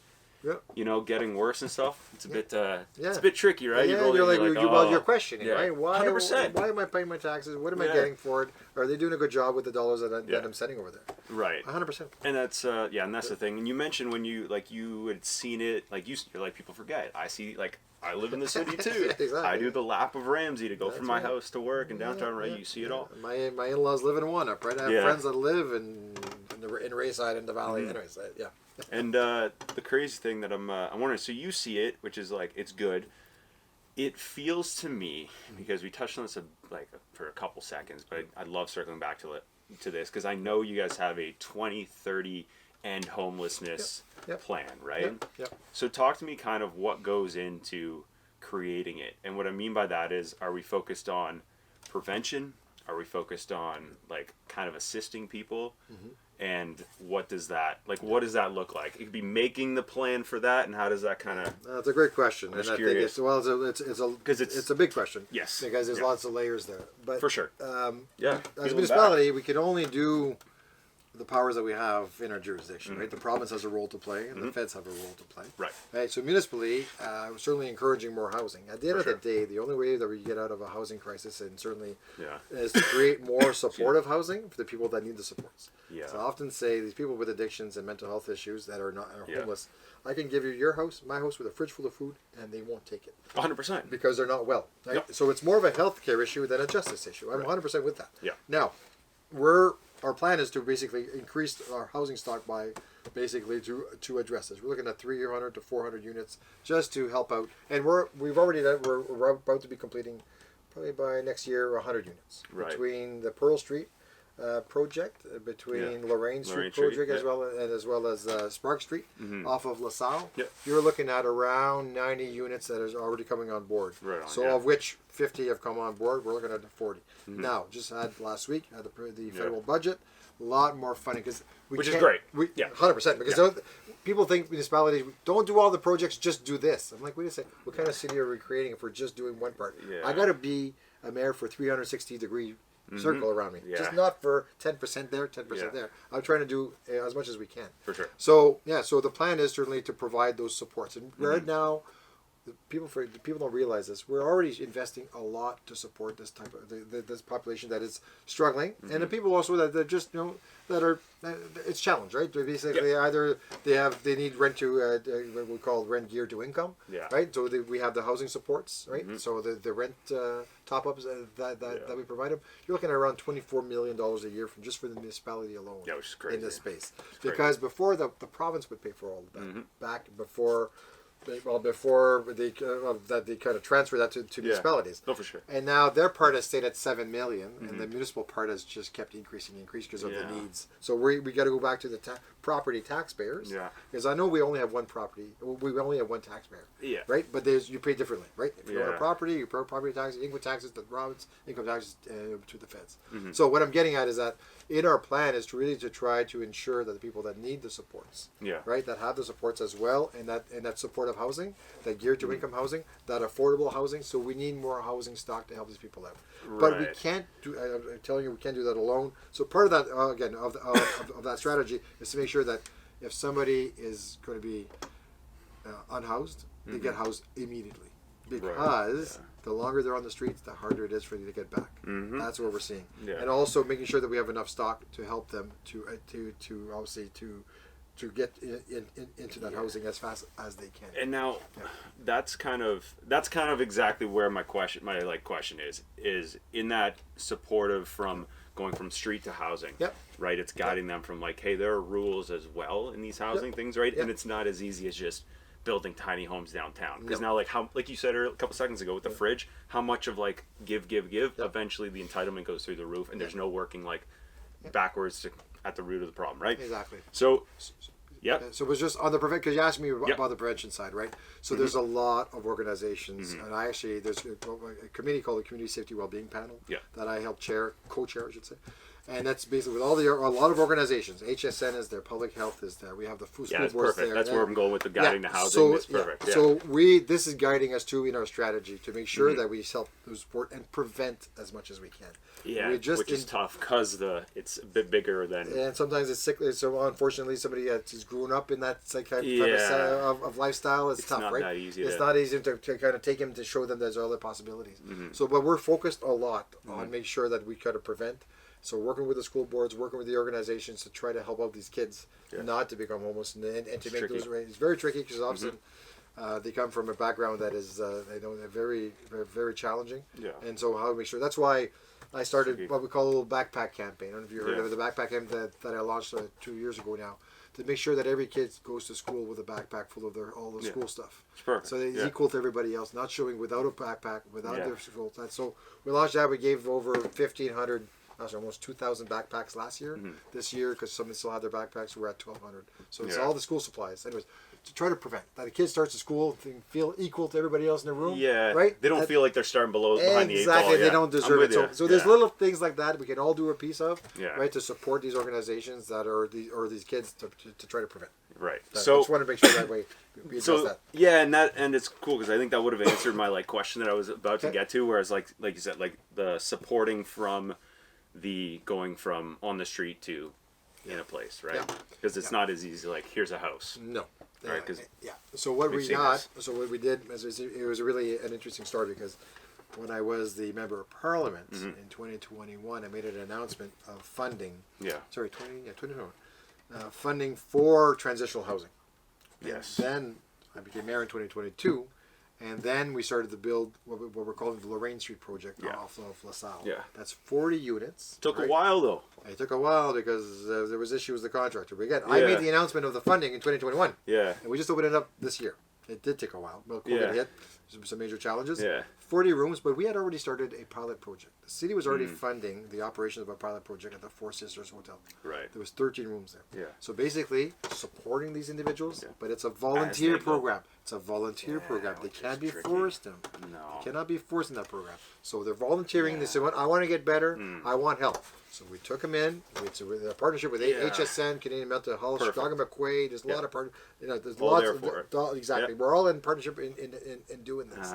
getting worse and stuff, it's a bit it's a bit tricky, right? You're questioning, right? Why 100%. Why am I paying my taxes? What am I getting for it? Are they doing a good job with the dollars that I'm sending over there? Right. 100%. And that's and that's the thing. And you mentioned when you had seen it, you're like, people forget. I live in the city too. Exactly. I do the lap of Ramsey to go from my house to work in downtown, right? You see it all. My in-laws live in One-Up, right? I have friends that live in Rayside in the valley. Anyways, And the crazy thing that I'm wondering, so you see it, which is like, it's good. It feels to me, because we touched on this for a couple seconds, but I'd love circling back to this, because I know you guys have a 2030 end homelessness plan, right? Yep. So talk to me kind of what goes into creating it. And what I mean by that is, are we focused on prevention? Are we focused on like kind of assisting people? And what does that look like? It could be making the plan for that, and how does that kind of? That's a great question, and I think it's a big question. Yes, because there's lots of layers there. But for sure, as a municipality, we can only do the powers that we have in our jurisdiction, right? The province has a role to play, and the feds have a role to play. Right. So municipally, we're certainly encouraging more housing. At the end of the day, the only way that we get out of a housing crisis, and certainly, is to create more supportive housing for the people that need the supports. Yeah. So I often say these people with addictions and mental health issues that are homeless, I can give you my house with a fridge full of food, and they won't take it. 100%. Because they're not well. Right? Yep. So it's more of a healthcare issue than a justice issue. I'm 100% with that. Yeah. Now, our plan is to basically increase our housing stock by basically to address this. We're looking at 300 to 400 units just to help out, and we're about to be completing probably by next year 100 units between the Pearl Street project, between Lorraine Street project as well as Spark Street off of LaSalle. Yep. You're looking at around 90 units that is already coming on board. Right on, of which 50 have come on board. We're looking at 40. Now, just had last week had the federal budget, a lot more funding which is great. 100% because people think municipalities don't do all the projects, just do this. I'm like, wait a second, what kind of city are we creating if we're just doing one part? Yeah. I got to be a mayor for 360-degree circle around me, just not for 10% there, 10% there. I'm trying to do as much as we can. For sure. So the plan is certainly to provide those supports, and right now, people don't realize this. We're already investing a lot to support this type of this population that is struggling, and the people also that just that are it's challenged, right? Basically, either they need rent to what we call rent geared to income, right? So we have the housing supports, right? So the rent top ups that we provide them. You're looking at around $24 million a year for the municipality alone. Yeah, which is crazy. In this space, because before the province would pay for all of that back before. Before they kind of transfer that to municipalities. No, for sure. And now their part has stayed at $7 million, and the municipal part has just kept increasing because of the needs. So we got to go back to the property taxpayers. Yeah. Because I know we only have one property. We only have one taxpayer. Yeah. Right. But you pay differently, right? If you own a property, you pay property taxes, income taxes to the province, income taxes to the feds. So what I'm getting at is that in our plan is to try to ensure that the people that need the supports, right, that have the supports as well, and that supportive housing, that geared to income housing, that affordable housing. So we need more housing stock to help these people out. Right. But we can't do. I'm telling you, we can't do that alone. So part of that again of that strategy is to make sure that if somebody is going to be unhoused, they get housed immediately, because the longer they're on the streets, the harder it is for you to get back. That's what we're seeing, and also making sure that we have enough stock to help them to obviously to get into that housing as fast as they can. And now, that's kind of exactly where my question is in that supportive from going from street to housing. Right, it's guiding them from like, hey, there are rules as well in these housing things, right? And it's not as easy as just building tiny homes downtown, because now like you said a couple seconds ago with the fridge, how much of like give eventually the entitlement goes through the roof, and there's no working like backwards at the root of the problem, right? Exactly. So so it was just on the prevent, because you asked me about the prevention side, right? So there's a lot of organizations, and there's a committee called the Community Safety Wellbeing Panel that I help co-chair, I should say. And that's basically with a lot of organizations. HSN is there, public health is there. We have the school boards perfect. there. That's where I'm going with the guiding the housing. It's perfect. So this is guiding us too in our strategy to make sure that we help support and prevent as much as we can. Yeah, which is tough because it's a bit bigger than. And sometimes it's sickly. So unfortunately, somebody that's grown up in that kind of lifestyle, it's tough, right? It's not easy to kind of take them to show them there's other possibilities. So, but we're focused a lot on making sure that we kind of prevent. So working with the school boards, working with the organizations to try to help out these kids not to become homeless and to make those. It's very tricky because obviously they come from a background that is very, very, very challenging. Yeah. And so how to make sure. That's why I started what we call a little backpack campaign. I don't know if you heard of it, the backpack campaign that I launched 2 years ago now, to make sure that every kid goes to school with a backpack full of all the school stuff. So they're equal to everybody else, not showing without a backpack, without their school. So we launched that. We gave over 1,500. Almost 2,000 backpacks last year. This year, because some still had their backpacks, we're at 1,200. So it's all the school supplies. Anyways, to try to prevent that a kid starts at school and feel equal to everybody else in the room. Yeah, right. They don't feel like they're starting behind the 8 ball. Exactly, they Yeah. don't deserve it. So there's little things like that we can all do a piece of, right, to support these organizations that are these kids to try to prevent. Right. So I just want to make sure that way we address that. Yeah, and it's cool because I think that would have answered my like question that I was about to get to, whereas like you said, like the supporting from the going from on the street to in a place, right? Because it's not as easy like here's a house. No. Right, So what we got, what we did, it was really an interesting story because when I was the Member of Parliament in 2021, I made an announcement of funding. Sorry, 2021. Funding for transitional housing. Yes. And then I became mayor in 2022, and then we started to build what we're calling the Lorraine Street project off of LaSalle. Yeah. That's 40 units. Took a while though. It took a while because there was issues with the contractor. But again, I made the announcement of the funding in 2021. Yeah. And we just opened it up this year. It did take a while. Well, COVID hit. Some major challenges. Yeah. 40 rooms, but we had already started a pilot project. The city was already funding the operation of a pilot project at the Four Sisters Hotel. Right. There was 13 rooms there. Yeah. So basically, supporting these individuals, but it's a volunteer program. It's a volunteer program. They can't be forced in. No. They cannot be forced in that program. So they're volunteering. They say, "What I want to get better. I want help." So we took them in. It's a partnership with HSN, Canadian Mental Health, Chicago McQuaid. There's a lot of there's all lots there of for it. exactly. We're all in partnership in doing this.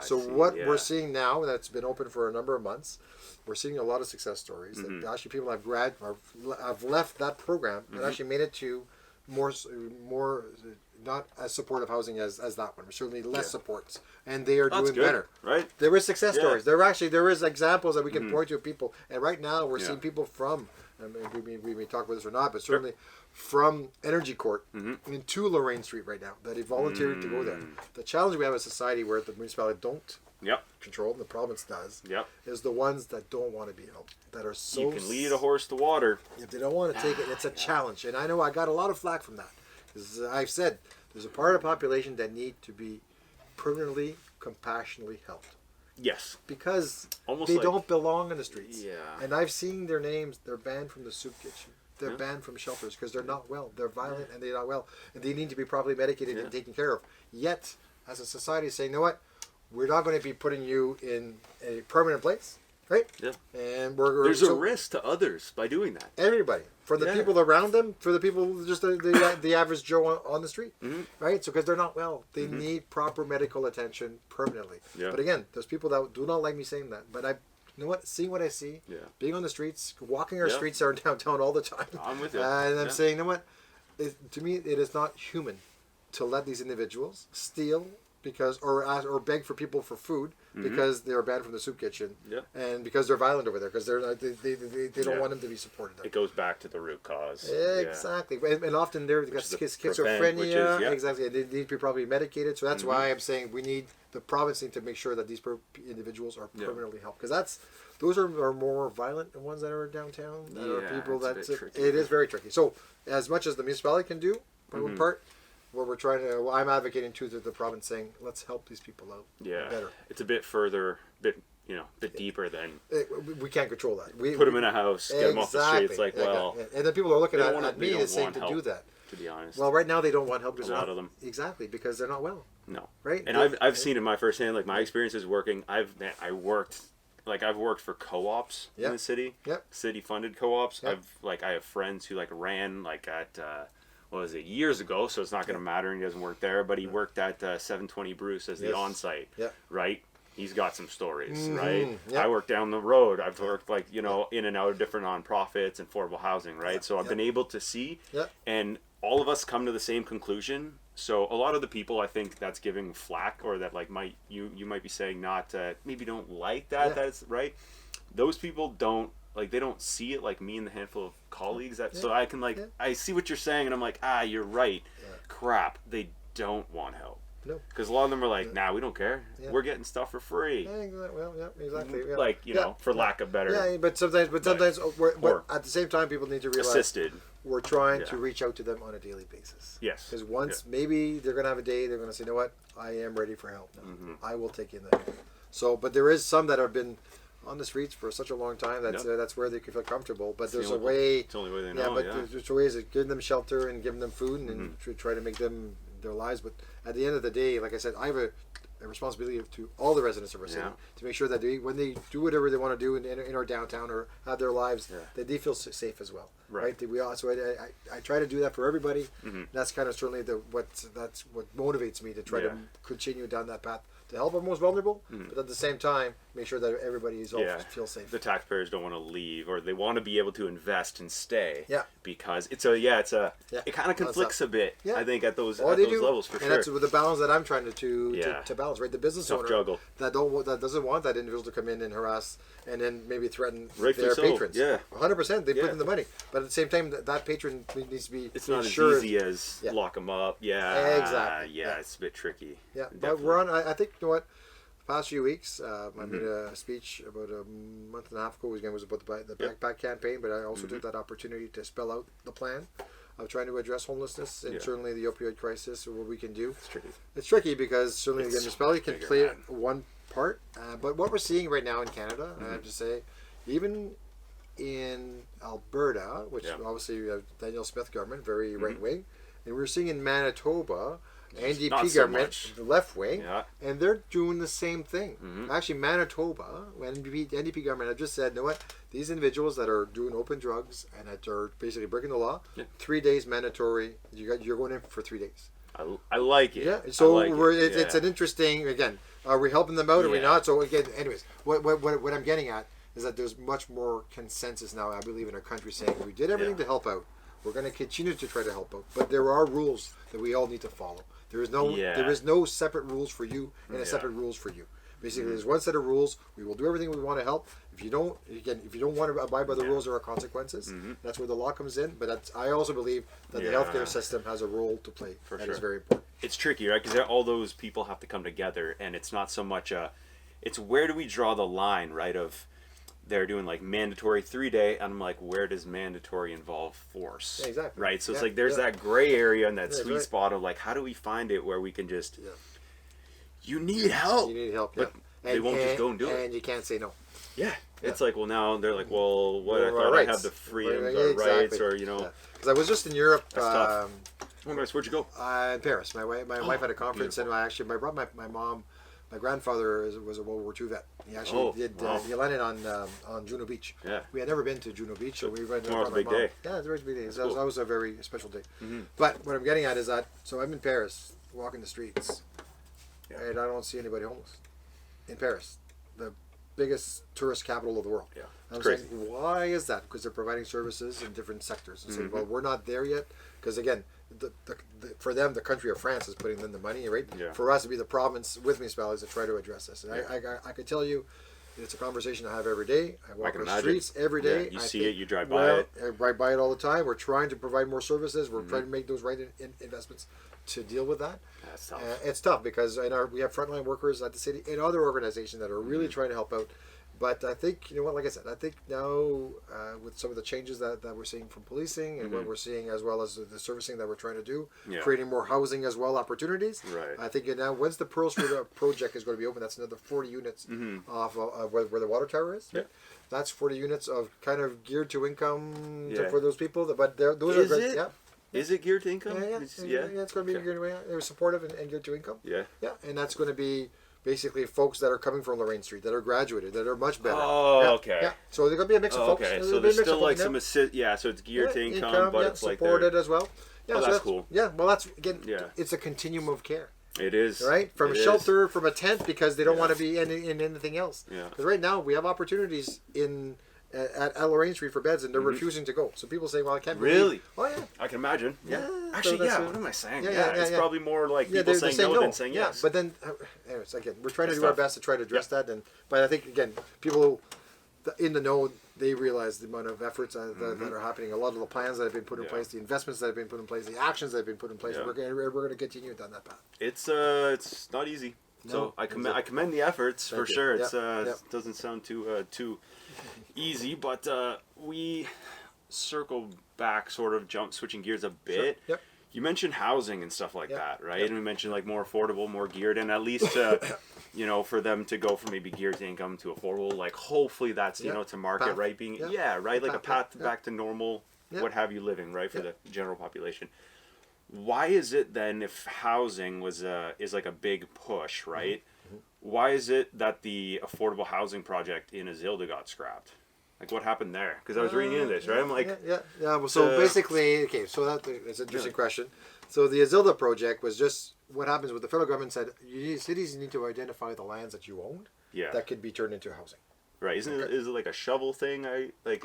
So what we're seeing now, that's been open for a number of months, we're seeing a lot of success stories. That actually people have left that program and actually made it to more not as supportive housing as that one. Certainly less supports, and they are doing better. Right. There is success stories. There is examples that we can point to of people, and right now we're seeing people from. I mean, we may talk about this or not, but certainly from Energy Court into Lorraine Street right now that have volunteered to go there. The challenge we have as a society where the municipality don't control, and the province does, is the ones that don't want to be helped, that are so... You can lead a horse to water. If they don't want to take it, it's a challenge. And I know I got a lot of flack from that. Because I've said there's a part of the population that need to be permanently, compassionately helped. Yes. Because almost they like, don't belong in the streets. Yeah. And I've seen their names, they're banned from the soup kitchen. They're banned from shelters because they're not well. They're violent and they're not well. And they need to be properly medicated and taken care of. Yet, as a society, saying, you know what? We're not going to be putting you in a permanent place, right? Yeah. And there's a risk to others by doing that. Everybody, for the people around them, for the people, just the average Joe on the street, right? So because they're not well, they need proper medical attention permanently. Yeah. But again, there's people that do not like me saying that. But you know what? Seeing what I see, being on the streets, walking our streets there in downtown all the time. I'm with you. And I'm saying, you know what? To me, it is not human to let these individuals steal or beg for people for food because they are banned from the soup kitchen and because they're violent over there because they don't want them to be supported there. It goes back to the root cause. Exactly. And often they're schizophrenia. Exactly. They need to be probably medicated. So that's why I'm saying the province needs to make sure that these individuals are permanently helped, because those are more violent ones that are downtown. That are people it is very tricky. So as much as the municipality can do for one part, what we're trying to, I'm advocating to the province, saying let's help these people out better. It's a bit further, bit deeper than we can't control that. We put them in a house, get them off the street. It's like, well, and then people are looking at me and saying to do that. To be honest, well, right now they don't want help. A lot of them, exactly, because they're not well. No, right. And I've seen it my firsthand. Like my experiences working, I've worked for co-ops in the city. City funded co-ops. I have friends who ran at. What was it, years ago, so it's not going to matter, and he doesn't work there, but he worked at 720 Bruce as the on-site, right? He's got some stories, right? I work down the road. I've worked in and out of different nonprofits and affordable housing, right? So I've been able to see, and all of us come to the same conclusion. So a lot of the people I think that's giving flack, or that you might be saying maybe don't like that, that's right. Those people don't. They don't see it like me and the handful of colleagues so I can I see what you're saying, and I'm like, you're right. Crap, they don't want help. No, because a lot of them are like, nah, we don't care. We're getting stuff for free. Exactly. For lack of better. Yeah, but sometimes, but at the same time, people need to realize assisted. We're trying to reach out to them on a daily basis. Yes. Because once maybe they're gonna have a day, they're gonna say, you know what, I am ready for help now. I will take in that. So, but there is some that have been on the streets for such a long time that's where they can feel comfortable. But there's a way. It's the only way they know. There's ways of giving them shelter and giving them food and try to make them their lives. But at the end of the day, like I said, I have a responsibility to all the residents of our city to make sure that when they do whatever they want to do in our downtown or have their lives, that they feel safe as well. Right. So I try to do that for everybody. That's kind of certainly that's what motivates me to try to continue down that path to help our most vulnerable, but at the same time make sure that everybody is all feels safe. The taxpayers don't want to leave, or they want to be able to invest and stay. Yeah. Because it kind of conflicts a bit. Yeah. I think at those levels for sure. And that's with the balance that I'm trying to balance. Right. The business owner juggle. that doesn't want that individual to come in and harass and then maybe threaten their patrons. Yeah. 100%. They put in the money, but at the same time, that patron needs to be. It's not as easy as lock them up. Yeah. Exactly. Yeah. It's a bit tricky. Yeah. But we're on. I think, you know what. Past few weeks, I made a speech about a month and a half ago. It was about the backpack campaign, but I also took that opportunity to spell out the plan of trying to address homelessness and certainly the opioid crisis or what we can do. It's tricky because certainly the municipality can play one part, but what we're seeing right now in Canada, I have to say, even in Alberta, which obviously we have Daniel Smith government, very right wing, and we're seeing in Manitoba. NDP government, the left wing, and they're doing the same thing. Actually, Manitoba, NDP government, have just said, you know what? These individuals that are doing open drugs and that are basically breaking the law, 3 days mandatory. You're going in for 3 days. I like it. Yeah. So it's an interesting. Again, are we helping them out? Or are we not? So again, anyways, what I'm getting at is that there's much more consensus now. I believe in our country saying we did everything to help out. We're going to continue to try to help out, but there are rules that we all need to follow. There is no separate rules for you and a separate rules for you. Basically, there's one set of rules. We will do everything we want to help. If you don't want to abide by the rules, there are consequences. That's where the law comes in. But I also believe that the healthcare system has a role to play. That is very important. It's tricky, right? Because all those people have to come together, and it's not so much it's where do we draw the line, right? Of they're doing like mandatory 3-day, and I'm like, where does mandatory involve force? Yeah, exactly. Right? So it's like there's that gray area and that sweet spot of like, how do we find it where we can just, you need help. You need help, but they won't just go and do it. And you can't say no. Yeah. It's like, well, now they're like, well, what? I thought I had the freedoms or rights or, you know. Because I was just in Europe. That's tough. Where'd you go? In Paris. My wife had a conference, and I brought my mom. My grandfather was a World War II vet. He actually he landed on Juno Beach. Yeah. We had never been to Juno Beach, so we went. Tomorrow's a big day. Yeah, it's a big day. That was a very special day. But what I'm getting at is that, so I'm in Paris, walking the streets, and I don't see anybody homeless. In Paris, the biggest tourist capital of the world. Yeah. I'm saying, why is that? Because they're providing services in different sectors. And saying, well, we're not there yet, because again, for them, the country of France is putting in the money, right? Yeah. For us to be the province with municipalities to try to address this. And I could tell you, it's a conversation I have every day. I walk the streets every day. Yeah, you see it, you drive by it. I drive by it all the time. We're trying to provide more services. We're trying to make those right investments to deal with that. That's tough. It's tough because we have frontline workers at the city and other organizations that are really trying to help out. But I think, you know what, like I said, I think now with some of the changes that we're seeing from policing and what we're seeing as well as the servicing that we're trying to do, creating more housing as well, opportunities. Right. I think now once the Pearl Street project is going to be open, that's another 40 units off of where the water tower is. Yeah. That's 40 units of kind of geared to income for those people. But those are great. Yeah. Is it geared to income? Yeah, it's going to be geared to income. They're supportive and geared to income. Yeah. Yeah, and that's going to be basically folks that are coming from Lorraine Street, that are graduated, that are much better. Oh, okay. Yeah. So there's going to be a mix of folks. Okay, so there's still like some assist. Yeah, so it's geared to income, but it's like supported as well. Yeah, so that's cool. Yeah, well, that's again. Yeah. It's a continuum of care. It is. Right? From a shelter, from a tent, because they don't want to be in anything else. Yeah. Because right now we have opportunities at Lorraine Street for beds, and they're refusing to go. So people say, "Well, I can't." Really? Oh yeah. I can imagine. Yeah. Actually, what am I saying? It's probably more like people saying no than saying yes. But then, anyways, again, we're trying to do our best to try to address that. But I think again, people in the know, they realize the amount of efforts that are happening. A lot of the plans that have been put in place, the investments that have been put in place, the actions that have been put in place. Yeah. We're going to continue down that path. It's not easy. So I commend the efforts for sure. It doesn't sound too easy, but we circle back, sort of switching gears a bit. Sure. Yep. You mentioned housing and stuff like that, right? And we mentioned like more affordable, more geared, and at least for them to go from maybe geared to income to affordable. Like hopefully that's to market, path. Right? Being like a path back to normal, what have you living, right, for the general population. why is it then, if housing is like a big push, right? Why is it that the affordable housing project in Azilda got scrapped? Like, what happened there? Because I was reading into this, right? I'm like, yeah. Well, so basically, okay, so that's an interesting question. So the Azilda project was just what happens with the federal government said cities need to identify the lands that you own that could be turned into housing. Right? Is it like a shovel thing? They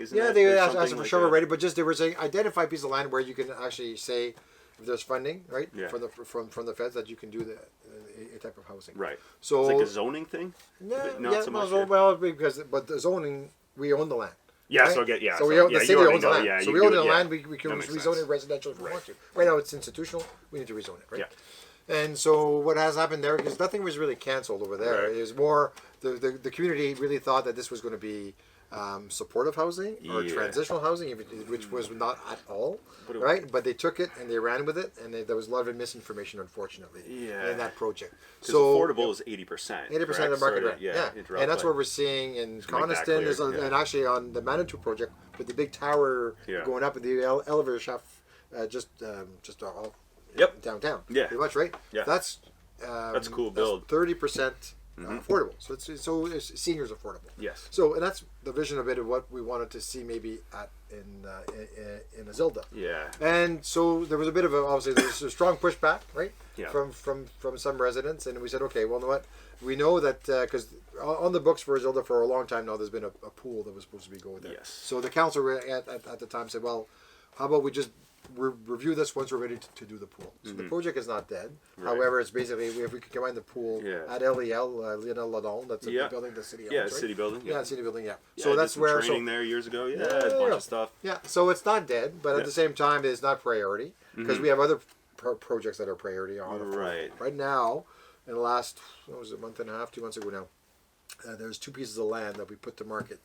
asked for like shovel ready, but just they were saying identify a piece of land where you can actually say if there's funding, right? Yeah. From the feds that you can do a type of housing. Right. So it's like a zoning thing. Not so much. Well, but the zoning, we own the land. Yeah, right? So So the city owns the land. So we own the land. We can rezone it residential if we want to. Right now it's institutional. We need to rezone it. Right. Yeah. And so what has happened there, because nothing was really canceled over there. Right. It was more the community really thought that this was going to be supportive housing or transitional housing, which was not at all, right? But they took it and they ran with it, and there was a lot of misinformation, unfortunately, in that project. So affordable is 80%. 80% of the market rent. Yeah. And that's what we're seeing in Coniston, and actually on the Manitou project with the big tower going up and the elevator shaft just downtown. Yeah. Pretty much, right? Yeah. That's a cool build. 30%. Affordable, so it's seniors affordable. Yes. So and that's the vision a bit of what we wanted to see maybe in Azilda. Yeah. And so there was a bit of obviously there's a strong pushback, right? Yeah. From some residents, and we said, okay, well, you know what? We know that because on the books for Azilda for a long time now, there's been a pool that was supposed to be going there. Yes. So the council at the time said, well, how about we just review this once we're ready to do the pool. So the project is not dead. Right. However, it's basically if we could combine the pool at LEL, Lionel Ladon, that's a building the city owns, right? City building. Yeah, city building, so that's where training there years ago, a bunch of stuff. Yeah, so it's not dead, but at the same time, it's not priority because we have other projects that are priority on right now. In the last, what was it, month and a half, 2 months ago now, there's 2 pieces of land that we put to market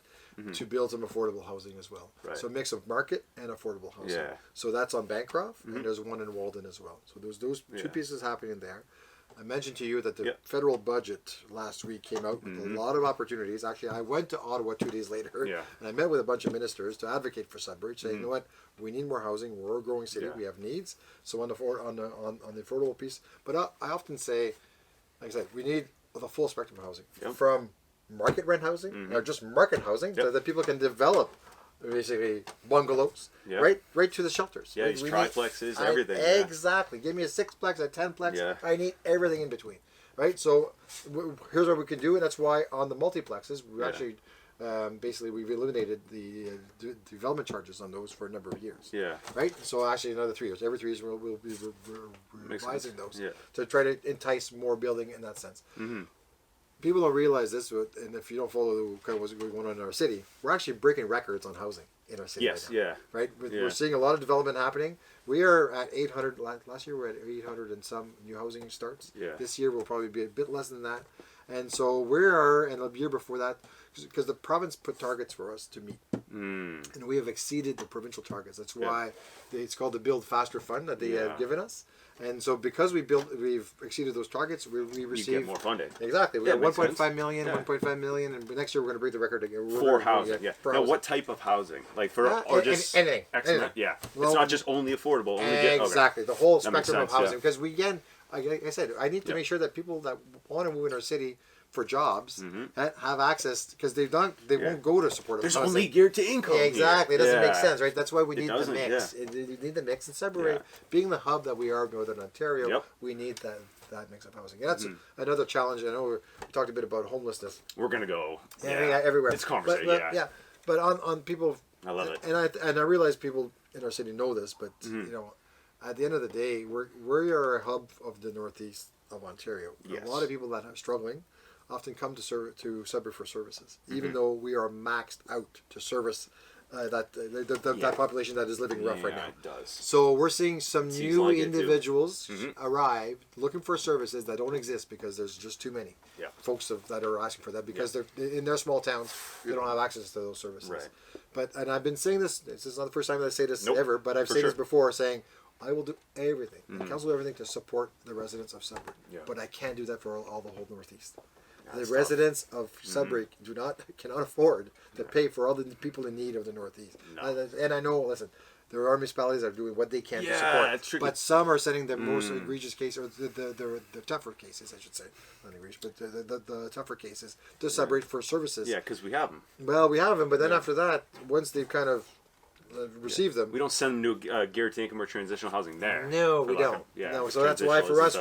to build some affordable housing as well. Right. So a mix of market and affordable housing. Yeah. So that's on Bancroft, and there's one in Walden as well. So there's those 2 pieces happening there. I mentioned to you that the federal budget last week came out with a lot of opportunities. Actually, I went to Ottawa 2 days later, and I met with a bunch of ministers to advocate for Sudbury, saying, you know what, we need more housing. We're a growing city. We have needs. So on the affordable piece, but I often say, like I said, we need the full spectrum of housing from market rent housing or just market housing so that people can develop basically bungalows right to the shelters. Yeah, these triplexes, everything. Exactly. Give me a 6-plex, a 10-plex. Yeah. I need everything in between. Right? So here's what we can do, and that's why on the multiplexes we actually basically we've eliminated the development charges on those for a number of years. Yeah. Right? So actually another 3 years. Every 3 years we'll be revising those to try to entice more building in that sense. People don't realize this, and if you don't follow kind of what's going on in our city, we're actually breaking records on housing in our city right now. Right? We're seeing a lot of development happening. We are at 800, last year we were at 800 and some new housing starts. Yeah. This year we'll probably be a bit less than that. And so we are, and a year before that, because the province put targets for us to meet. And we have exceeded the provincial targets. That's why it's called the Build Faster Fund that they have given us. And so because we've exceeded those targets, we receive... You get more funding. Exactly. We have 1.5 million, 1.5 million, and next year we're going to break the record again. For housing, Now, what type of housing? Like or just... Anything. Yeah. Well, it's not just only affordable. Exactly. The whole spectrum of housing. Because we, again, like I said, I need to make sure that people that want to move in our city for jobs have access, because they won't go to supportive housing. There's only geared to income. Yeah, exactly. It doesn't make sense, right? That's why we need the mix. You need the mix in Sudbury. Being the hub that we are of Northern Ontario, we need that mix of housing. And that's another challenge. I know we talked a bit about homelessness. We're going to go everywhere. It's conversation, But on people... I love it. And I realize people in our city know this, but you know, at the end of the day, we are a hub of the northeast of Ontario. Yes. A lot of people that are struggling often come to Sudbury for services, even though we are maxed out to service that population that is living rough right now. It does. So we're seeing some new individuals arrive looking for services that don't exist because there's just too many folks that are asking for that because they're in their small towns. They don't have access to those services. Right. And I've been saying this. This is not the first time that I say this ever, but I've said this before, saying I will do everything, the council will do everything to support the residents of Sudbury, but I can't do that for all the whole Northeast. The residents of Sudbury cannot afford to pay for all the people in need of the Northeast. No. And I know, listen, There are municipalities that are doing what they can to support. That's tricky. But some are sending the most egregious cases, or the tougher cases, I should say. Not egregious, but the tougher cases to Sudbury for services. Yeah, because we have them. Well, we have them, but then after that, once they've kind of received them, we don't send them to guaranteed income or transitional housing there. No, we don't. No, so that's why for us,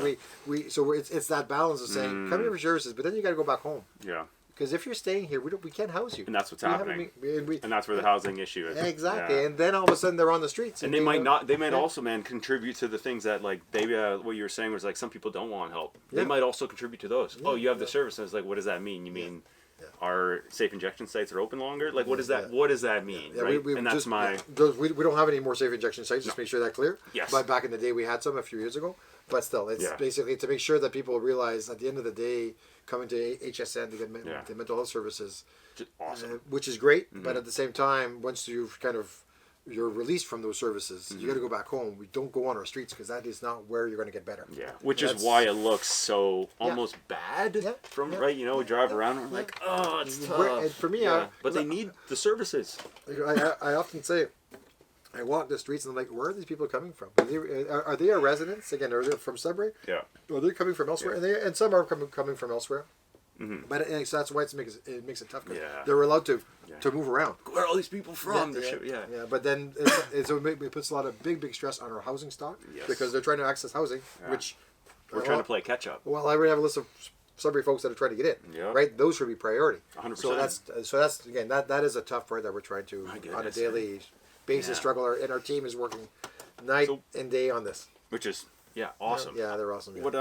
it's that balance of saying, come here for services, but then you got to go back home. Yeah. Because if you're staying here, we can't house you. And that's what's happening. And that's where the housing issue is. Exactly. Yeah. And then all of a sudden they're on the streets. And they might also, man, contribute to the things that, like, they, what you were saying was, like, some people don't want help. They might also contribute to those. Oh, you have the services. Like, what does that mean? You mean our safe injection sites are open longer? Like, what does that mean? Yeah, right? we and that's we don't have any more safe injection sites, just make sure that clear. Yes. But back in the day, we had some a few years ago. But still, it's basically to make sure that people realize at the end of the day, coming to HSN to get the mental health services, awesome. Which is great. But at the same time, once you've you're released from those services, you got to go back home. We don't go on our streets because that is not where you're going to get better. Yeah, which is why it looks so almost bad from right. You know, we drive around and we're like, oh, it's tough. And for me, but they need the services. I often say, I walk the streets and I'm like, where are these people coming from? Are they our residents? Again, are they from Sudbury? Yeah. Are they coming from elsewhere? Yeah. And some are coming from elsewhere. Mm-hmm. But so that's why it makes it tough. They're allowed to move around. Where are all these people from? Yeah. But then it puts a lot of big stress on our housing stock because they're trying to access housing, which we're trying to play catch up. Well, I already have a list of Sudbury folks that are trying to get in. Yeah. Right. Those should be priority. 100%. So that's again that is a tough part that we're trying to on a daily basis struggle. And our team is working night and day on this. Which is awesome. Yeah, they're awesome. Yeah. What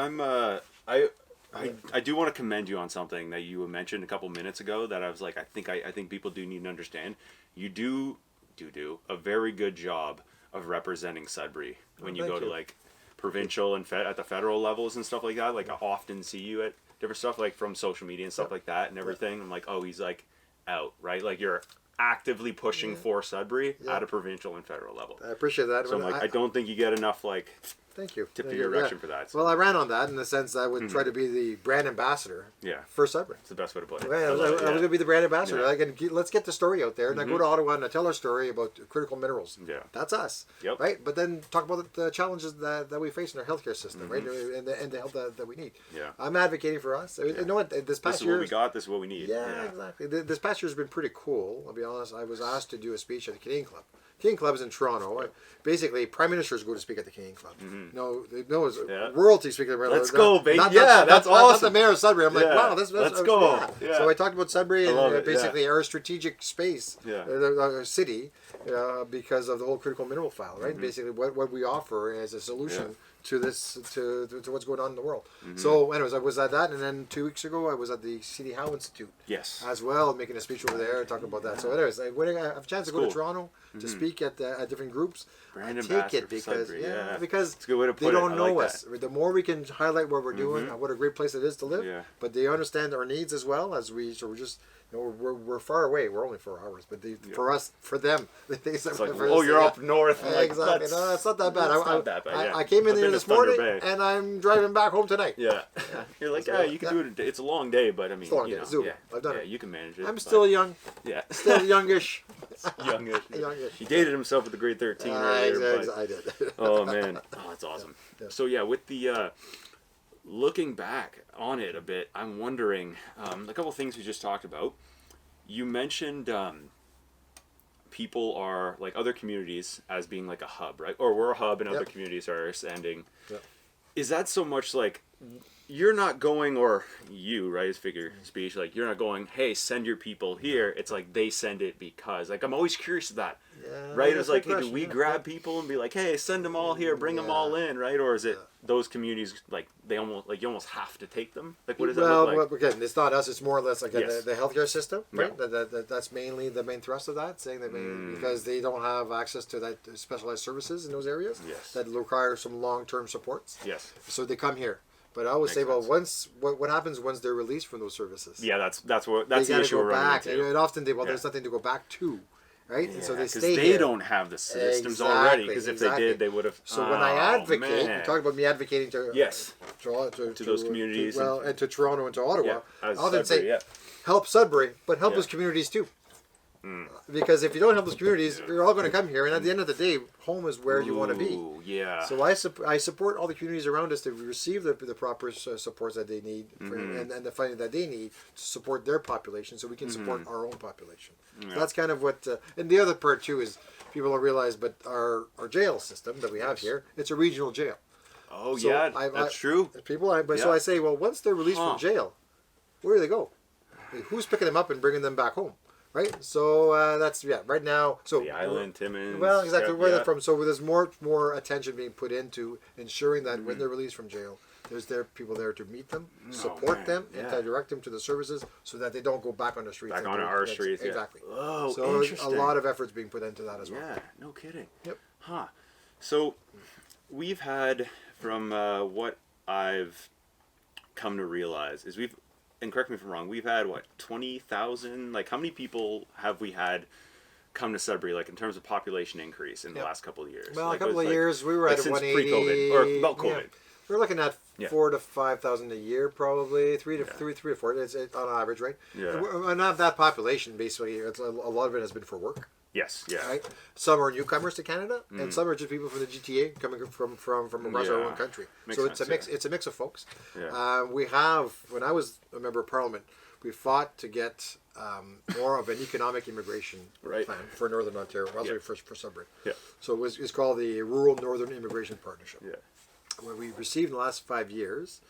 I do want to commend you on something that you mentioned a couple minutes ago that I was like, I think people do need to understand. You do a very good job of representing Sudbury when you go to like provincial and at the federal levels and stuff like that. Like I often see you at different stuff like from social media and stuff like that and everything. I'm like, oh, he's like out, right? Like you're actively pushing for Sudbury at a provincial and federal level. I appreciate that. So I'm like, I don't think you get enough like thank you. Tip of your direction for that. So. Well, I ran on that in the sense that I would try to be the brand ambassador for Sudbury. It's the best way to put it. I was going to be the brand ambassador. Let's get the story out there. And I go to Ottawa and I tell our story about critical minerals. Yeah. That's us. Yep. Right? But then talk about the challenges that we face in our healthcare system, right? And the help that we need. Yeah. I'm advocating for us. You know what? This past year. This is what we got. This is what we need. Yeah, exactly. This past year has been pretty cool. I'll be honest. I was asked to do a speech at the Canadian Club. Canadian Club is in Toronto. Basically, prime ministers go to speak at the Canadian Club. No, it's royalty speaking. Let's go, baby. That's awesome. Not the mayor of Sudbury. I'm like, wow, let's go. Yeah. So I talked about Sudbury and basically our strategic space, city, because of the whole critical mineral file, right? Basically, what we offer as a solution to this, to what's going on in the world. So, anyways, I was at that, and then 2 weeks ago, I was at the C.D. Howe Institute. Yes. As well, making a speech over there, talking about that. So, anyways, when I have a chance to go to Toronto to speak at different groups, I take it because because it's a good way to put they don't know like us. The more we can highlight what we're doing, what a great place it is to live, but they understand our needs as well as we. So we're just. We're far away. We're only 4 hours, but for us, for them, they think it's like, you're up north. Exactly. No, it's not that bad. It's not that bad. I came in here this morning, and I'm driving back home tonight. Yeah. You're like, you can do it. It's a long day, but I mean, it's a long day. It's doable. I've done it. You can manage it. I'm still young. Yeah. Still youngish. Youngish. He dated himself with the grade 13 earlier. I did. Oh man. Oh, that's awesome. Yeah. So yeah, with the. Looking back on it a bit, I'm wondering a couple things we just talked about. You mentioned people are like other communities as being like a hub, right? Or we're a hub and other communities are sending. Yep. Is that so much like you're not going, or you, right, as figure speech, like you're not going, hey, send your people here. It's like they send it because, like, I'm always curious of that, right? It's like, hey, do we grab people and be like, hey, send them all here, bring them all in, right? Or is it those communities, like, they almost, like, you almost have to take them? Like, what does that look like? Well, again, it's not us. It's more or less like the healthcare system, right? That's mainly the main thrust of that, saying that because they don't have access to that specialized services in those areas that require some long-term supports. Yes. So they come here. But I always say, well, what happens once they're released from those services? Yeah, that's the issue we're running into. And often there's nothing to go back to, right? And so they stay here. They don't have the systems already. Because if they did, they would have. So when I advocate, you talk about me advocating to to those communities, and to Toronto and to Ottawa, I often say, help Sudbury, but help those communities too. Because if you don't have those communities, you're all going to come here, and at the end of the day, home is where you want to be. Yeah. So I support all the communities around us to receive the proper supports that they need and the funding that they need to support their population, so we can support our own population. So that's kind of what. And the other part too is people don't realize, but our jail system that we have here, it's a regional jail. Oh so yeah, that's true. So I say, well, once they're released from jail, where do they go? Who's picking them up and bringing them back home? Right, so that's right now. So the island, Timmins. Well, exactly where they're from. So there's more attention being put into ensuring that when they're released from jail, there's people there to meet them, support them, and to direct them to the services, so that they don't go back on the streets. Back on our streets, exactly. Oh, so interesting. A lot of efforts being put into that as well. Yeah, no kidding. Yep. Huh. So we've had, from what I've come to realize, is and correct me if I'm wrong, we've had, 20,000? Like, how many people have we had come to Sudbury, like, in terms of population increase in the last couple of years? Well, like, a couple of years, we were at since 180. pre-COVID, or about COVID. Yeah. We're looking at 4,000 to 5,000 a year, probably 3 to 4. It's on average, right? Yeah. And of that population, basically, a lot of it has been for work. Yes, yeah. Right? Some are newcomers to Canada, and some are just people from the GTA coming from across our own country. Makes so sense, it's a mix. It's a mix of folks. Yeah. We have, when I was a member of Parliament, we fought to get more of an economic immigration plan for Northern Ontario, for Sudbury. Yeah. So it's called the Rural Northern Immigration Partnership. Yeah. What we received in the last 5 years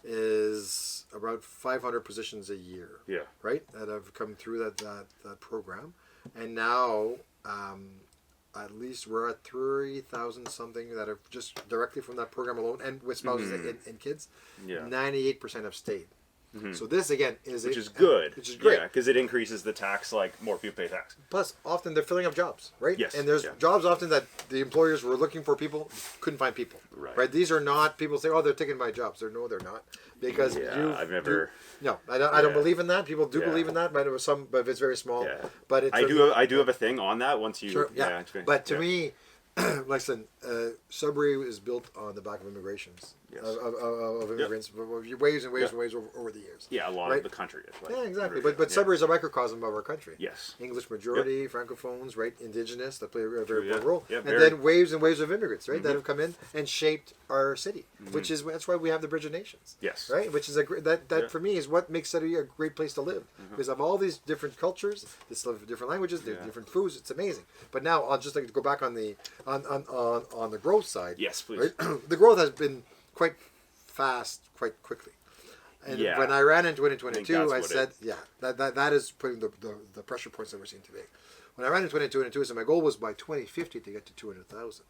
is about 500 positions a year. Yeah. Right, that have come through that program. And now, at least we're at 3,000 something that have just directly from that program alone, and with spouses and kids. Yeah. 98% have stayed. So this again which is good. Which is great. Yeah, because it increases the tax. Like, more people pay tax. Plus, often they're filling up jobs, right? Yes. And there's jobs often that the employers were looking for people, couldn't find people. Right. These are not people say, "Oh, they're taking my jobs." No, they're not, because I've never. I don't believe in that. People do believe in that, but it was but it's very small. Yeah. But it's I do have a thing on that. Once you. Sure. Yeah. But to me, listen, Sudbury is built on the back of immigrations, of immigrants, waves and waves and waves over the years. Yeah, a lot of the country. Exactly. But Sudbury is a microcosm of our country. Yes. English majority, Francophones, right? Indigenous, that play a very important role. Yeah, and then waves and waves of immigrants, right? That have come in and shaped our city, that's why we have the Bridge of Nations. Yes. Right? Which is that for me is what makes Sudbury a great place to live, because of all these different cultures, different languages, different foods. It's amazing. But now I'll just go back on the growth side. Yes, please. Right? The growth has been quite fast, quite quickly. And when I ran in 2022, I said, that is putting the pressure points that we're seeing today. When I ran in 2022, I said my goal was by 2050 to get to 200,000.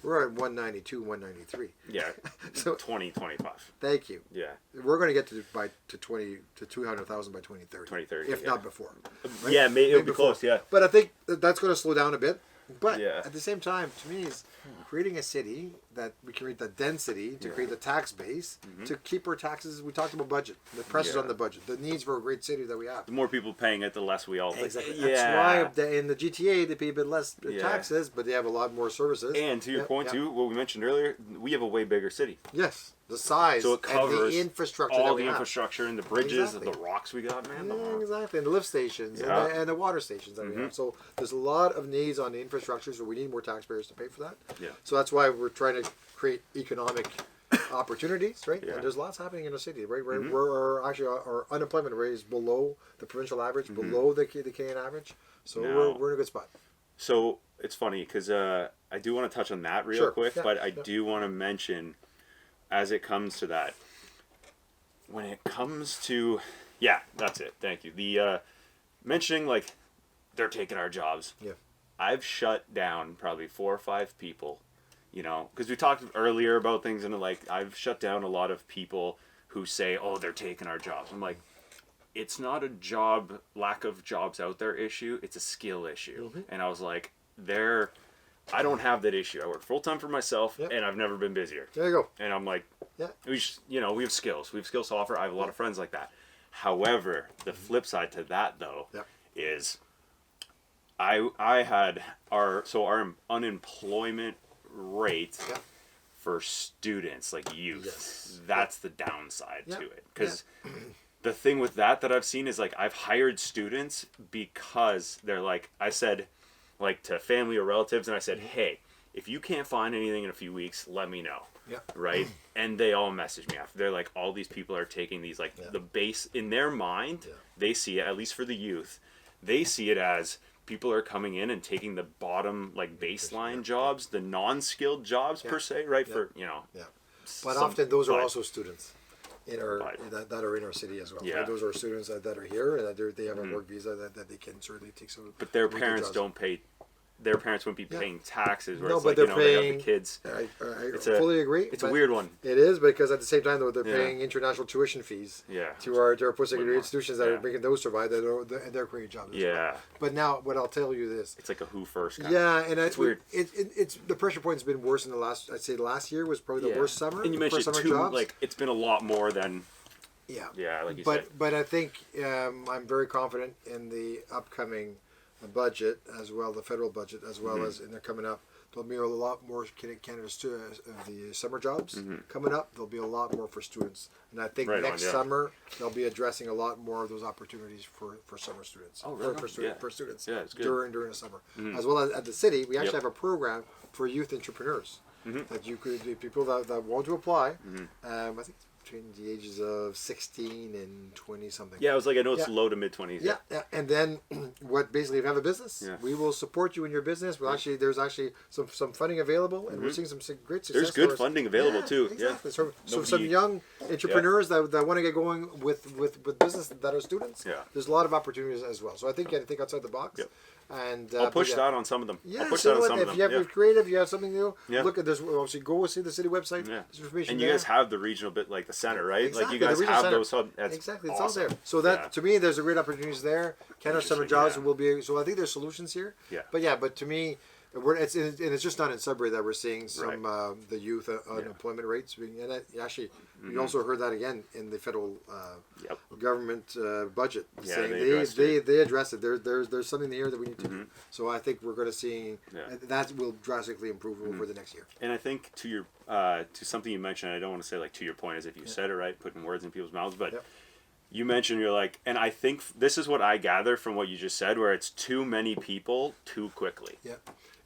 We're at 192, 193. Yeah. So 2025. Thank you. Yeah. We're going to get to 200,000 by 2030. 2030, if not before. Right? Yeah, it'll be close. Yeah. But I think that's going to slow down a bit. But Yeah. at the same time, to me, is creating a city that we create the density to create the tax base to keep our taxes. We talked about budget, the pressures on the budget, the needs for a great city that we have. The more people paying it, the less we all. Exactly. Yeah. That's why in the GTA they pay a bit less taxes, but they have a lot more services. And to your point too, what we mentioned earlier, we have a way bigger city. Yes. The size, so it covers and the infrastructure all that we the have. infrastructure and the bridges and the rocks we got, man. Yeah, exactly, and the lift stations and the water stations that we have. So there's a lot of needs on the infrastructure, so we need more taxpayers to pay for that. Yeah. So that's why we're trying to create economic opportunities, right? Yeah. And there's lots happening in the city, right? Where our unemployment rate is below the provincial average, below the Canadian average. So we're in a good spot. So it's funny because I do want to touch on that real quick, but I do want to mention, as it comes to that, when it comes to, that's it. Thank you. The mentioning like they're taking our jobs. Yeah. I've shut down probably 4 or 5 people, because we talked earlier about things, and like I've shut down a lot of people who say, "Oh, they're taking our jobs." I'm like, it's not a lack of jobs out there issue. It's a skill issue. And I was like, I don't have that issue. I work full time for myself, and I've never been busier. There you go. And I'm like, we have skills. We have skills to offer. I have a lot of friends like that. However, the flip side to that though is, I had our unemployment rate for students, like youth. That's the downside to it, because the thing with that I've seen is like I've hired students because they're like, I said like to family or relatives, and I said, hey, if you can't find anything in a few weeks, let me know. Yeah. Right. And they all message me after. They're like, all these people are taking these like the base in their mind. Yeah. They see it, at least for the youth, they see it as people are coming in and taking the bottom like baseline jobs, the non-skilled jobs per se, right? For but often those are also students in our that are in our city as well. Yeah. Right? Those are students that are here and that they have a work visa that they can certainly take some. But their parents don't pay. Their parents wouldn't be paying taxes. Where no, it's but like, they're paying. They paying. have the kids. I fully agree. It's a weird one. It is because at the same time, though, they're paying international tuition fees to our post-secondary institutions that are making those survive. They're creating jobs. Well. But now, what I'll tell you this: it's like a who first. And it's weird. It's the pressure point's been worse in the last. I'd say last year was probably the worst summer. And you mentioned jobs. Like it's been a lot more than. Yeah, like you said. But I think I'm very confident in the upcoming budget as well, the federal budget as well as, and they're coming up. There'll be a lot more candidates to the summer jobs coming up. There'll be a lot more for students, and I think next summer they'll be addressing a lot more of those opportunities for summer students. Oh, really? For students it's good. during the summer, as well as at the city. We actually have a program for youth entrepreneurs that you could people that want to apply. I think between the ages of 16 and 20 something. Yeah, I was like, I know it's low to mid 20s. Yeah, and then what? Basically, if you have a business, we will support you in your business. Well, actually, there's actually some funding available, and we're seeing some great success. There's good funding available too. Exactly. So some young entrepreneurs that want to get going with business that are students. Yeah. There's a lot of opportunities as well. So I think outside the box. Yep. And I'll push that on some of them. Yeah, I'll push that on some of them. If you're creative, you have something new. Look at this. Obviously, go see the city website. Yeah. There's information and you guys have the regional bit, like the center, right? Exactly. Like you guys have those hubs. Exactly, it's all there. So that to me, there's a great opportunities there. Canada Summer Jobs will be. So I think there's solutions here. Yeah. But to me, it's just not in Sudbury that we're seeing some the youth unemployment rates. And actually, we also heard that again in the federal government budget, saying they address it. There's something here that we need to do. So I think we're going to see that will drastically improve over the next year. And I think to your to something you mentioned, I don't want to say like to your point as if you said it right, putting words in people's mouths, but. You mentioned you're like, and I think this is what I gather from what you just said, where it's too many people too quickly. Yeah.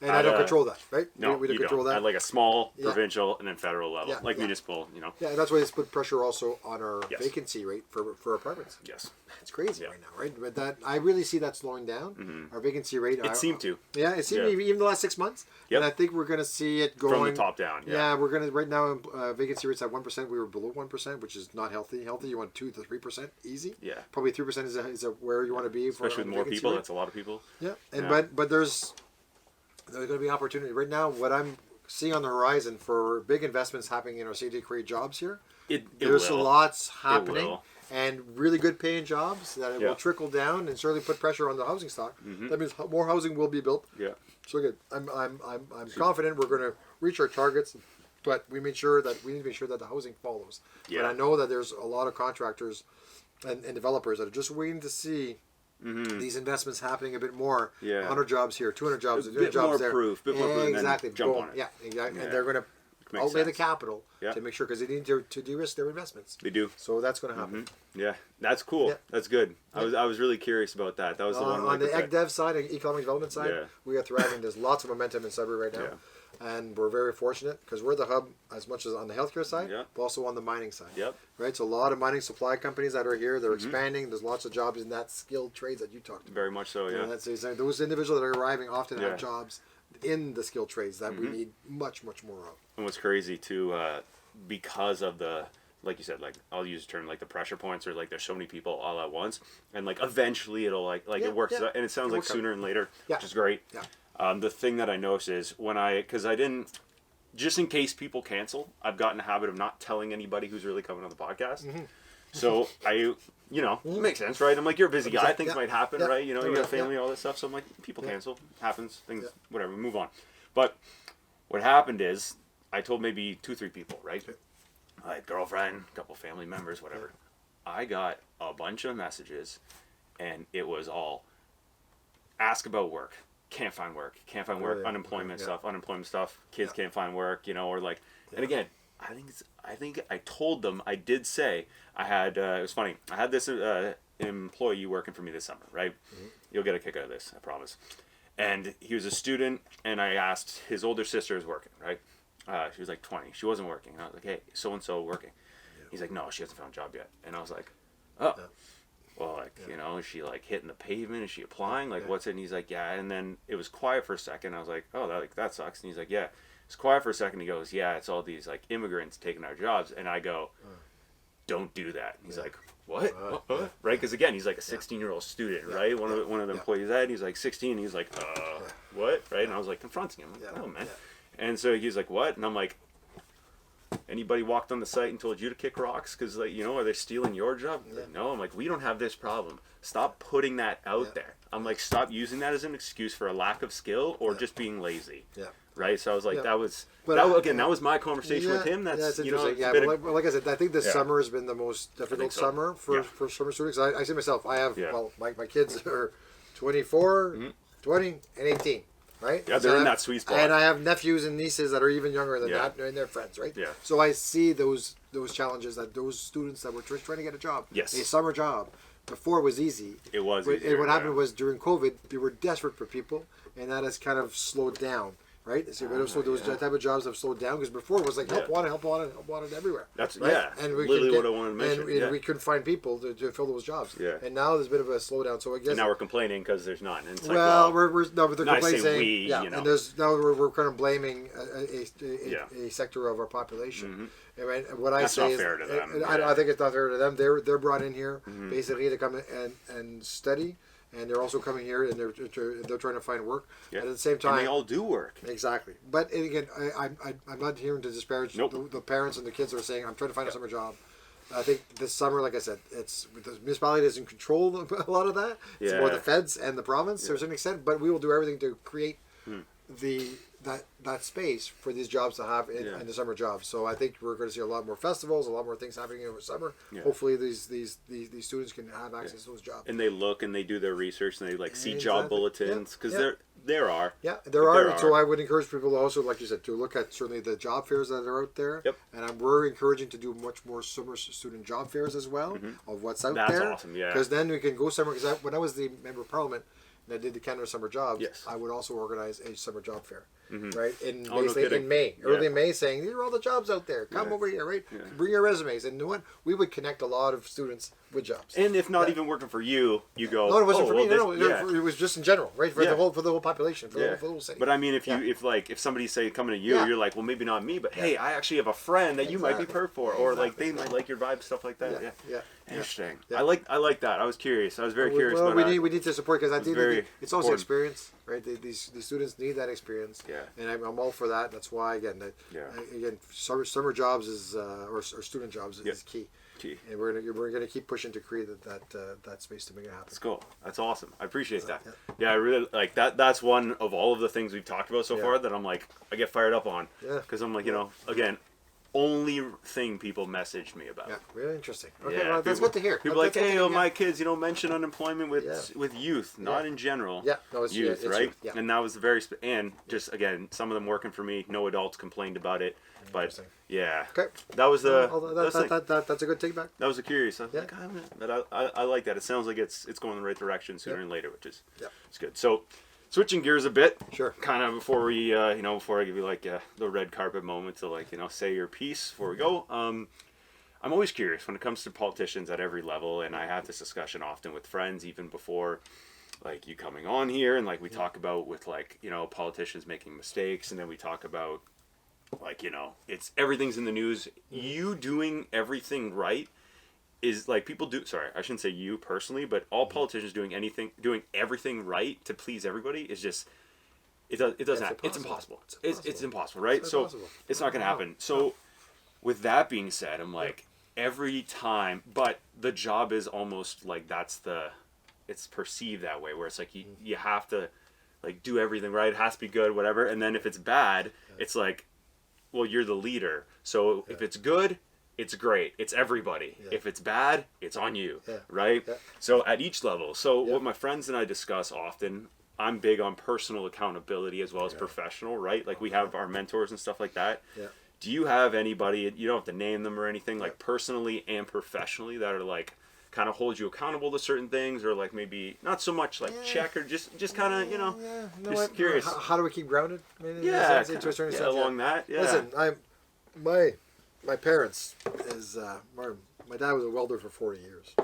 And I don't control that, right? No, we don't control that. At like a small, provincial, and then federal level, municipal, Yeah, and that's why it's put pressure also on our vacancy rate for apartments. Yes. It's crazy right now, right? But that I really see that slowing down. Our vacancy rate. It seemed to. Yeah, it seemed even the last 6 months. And I think we're going to see it going. From the top down, Yeah, we're going to, right now, vacancy rates at 1%. We were below 1%, which is not healthy. You want 2 to 3% easy. Yeah. Probably 3% is where you want to be. Especially with more people, that's a lot of people. Yeah, and but there's going to be opportunity. Right now, what I'm seeing on the horizon for big investments happening in our city to create jobs here, there's lots happening. And really good paying jobs that will trickle down and certainly put pressure on the housing stock. That means more housing will be built. Yeah. So good. I'm confident we're going to reach our targets, but we need to make sure that the housing follows. Yeah. But I know that there's a lot of contractors and developers that are just waiting to see these investments happening a bit more. 100 jobs here, 200 jobs, a bit jobs more there. Proof, bit more proof, exactly. Jump on it. Yeah, exactly. And they're going to outlay the capital to make sure, because they need to de-risk their investments. They do. So that's going to happen. Yeah, that's cool. That's good. I was really curious about that. That was the one. On the eg dev side and economic development side, we are thriving. There's lots of momentum in Sudbury right now. And we're very fortunate because we're the hub as much as on the healthcare side, but also on the mining side. Right, so a lot of mining supply companies that are here, they're expanding. There's lots of jobs in that skilled trades that you talked about. Very much so, yeah. Those individuals that are arriving often have jobs in the skilled trades that we need much, much more of. And what's crazy too, because of the, like you said, like I'll use the term like the pressure points, or like there's so many people all at once, and like eventually it'll like it works, and it sounds like sooner and later, which is great. The thing that I noticed is because I didn't, just in case people cancel, I've gotten a habit of not telling anybody who's really coming on the podcast. So it makes sense, right? I'm like, you're a busy guy. Things might happen, right? You got a family, all this stuff. So I'm like, people cancel, happens, things, whatever, move on. But what happened is, I told maybe 2-3 people, right? I had girlfriend, a couple family members, whatever. I got a bunch of messages, and it was all ask about work. Can't find work, unemployment stuff, kids can't find work, or like, and again, I think I told them, I did say, I had, it was funny, I had this employee working for me this summer, right? Mm-hmm. You'll get a kick out of this, I promise. And he was a student, and I asked, his older sister is working, right? She was like 20. She wasn't working. And I was like, hey, so-and-so working. Yeah. He's like, no, she hasn't found a job yet. And I was like, oh. Yeah. Well, like, you know, is she like hitting the pavement? Is she applying? Like, what's it? And he's like, yeah. And then it was quiet for a second. I was like, oh, that sucks. And he's like, yeah. It's quiet for a second. He goes, yeah, it's all these like immigrants taking our jobs. And I go, don't do that. And he's like, what? Right? Because again, he's like a 16-year-old student, right? One of the employees had. He's like 16. He's like, what? Right? And I was like confronting him. Like, oh man. And so he's like, what? And I'm like, anybody walked on the site and told you to kick rocks? Because, like, you know, are they stealing your job? Like, no. I'm like, we don't have this problem. Stop putting that out there. I'm like, stop using that as an excuse for a lack of skill or just being lazy. Yeah. Right? So I was like, that was my conversation with him. That's you know, like I said, I think this summer has been the most difficult summer for summer students. I see myself. I have, my kids are 24, 20, and 18. Right? Yeah, they're in that sweet spot. And I have nephews and nieces that are even younger than that, and they're friends, right? Yeah. So I see those challenges that those students that were trying to get a job, a summer job, before was easy. It was easier, and what happened was during COVID, they were desperate for people, and that has kind of slowed down. Right, so those type of jobs have slowed down because before it was like help wanted everywhere. That's right? And literally what I wanted to mention. And we couldn't find people to fill those jobs. Yeah. And now there's a bit of a slowdown. So I guess. And now we're complaining because there's none. And it's like, but they're complaining saying you know. And there's now we're kind of blaming a sector of our population. Mm-hmm. And what I say is, I think it's not fair to them. They're brought in here basically to come and study. And they're also coming here, and they're trying to find work. Yeah. At the same time, and they all do work. Exactly. But again, I'm not here to disparage the parents and the kids that are saying, I'm trying to find a summer job. I think this summer, like I said, the municipality doesn't control a lot of that. It's more the feds and the province to a certain extent. But we will do everything to create that space for these jobs to have in the summer jobs. So I think we're going to see a lot more festivals, a lot more things happening over summer. Yeah. Hopefully these students can have access to those jobs. And they look and they do their research and they like see job bulletins because there are. Yeah, there are. So I would encourage people to also, like you said, to look at certainly the job fairs that are out there. Yep. And we're encouraging to do much more summer student job fairs as well of what's out there. That's awesome, yeah. Because then we can go somewhere. Because when I was the member of parliament, and I did the Canada Summer Jobs, I would also organize a summer job fair, right? In May, early May, saying, these are all the jobs out there. Come over here, right? Yeah. Bring your resumes. And you know what? We would connect a lot of students with jobs. And if not even working for you, you go, no, it wasn't for me. It was just in general, right? For the whole population, for the whole city. But I mean, if somebody say coming to you, you're like, well, maybe not me, but hey, I actually have a friend that you might be perfect for, or like they might like your vibe, stuff like that. Yeah. Interesting. Yeah. I like that. I was curious. I was very curious. Well, we need to support because I think it's also experience, right? These students need that experience. Yeah. And I'm all for that. That's why again summer jobs is or student jobs is key. And we're gonna keep pushing to create that space to make it happen. That's cool. That's awesome. I appreciate that. Yeah, I really like that. That's one of all of the things we've talked about so far that I'm like I get fired up on. Yeah. Because I'm like again. Only thing people messaged me about. Yeah, really interesting. Okay, well, that's good to hear. People like, hey, my kids, mention unemployment with youth, not in general. Yeah, no, it's youth, right? Youth. Yeah. And that was just again, some of them working for me. No adults complained about it, but okay, that was that's a good take back. That was a curious. I was like, I like that. It sounds like it's going in the right direction sooner and later, which is it's good. So. Switching gears a bit, sure. Kind of before we, before I give you like the red carpet moment to say your piece before we go. I'm always curious when it comes to politicians at every level, and I have this discussion often with friends, even before, like you coming on here, and like we talk about with politicians making mistakes, and then we talk about, it's everything's in the news. You doing everything right. Is like people do. Sorry, I shouldn't say you personally, but all politicians doing everything right to please everybody is just it doesn't happen. It's impossible. It's impossible, right? So it's not going to happen. So with that being said, I'm like every time, but the job is almost like it's perceived that way, where it's like you have to like do everything right. It has to be good, whatever. And then if it's bad, it's like, well, you're the leader. So if it's good. It's great. It's everybody. Yeah. If it's bad, it's on you, right? Yeah. So at each level. So what my friends and I discuss often, I'm big on personal accountability as well as professional, right? Like we have our mentors and stuff like that. Yeah. Do you have anybody, you don't have to name them or anything, like personally and professionally, that are like kind of hold you accountable to certain things, or like maybe not so much like check, or just kind of, you know, just curious. How do we keep grounded? Yeah, to a certain sense, along that. Yeah. Listen, my parents is my dad was a welder for 40 years,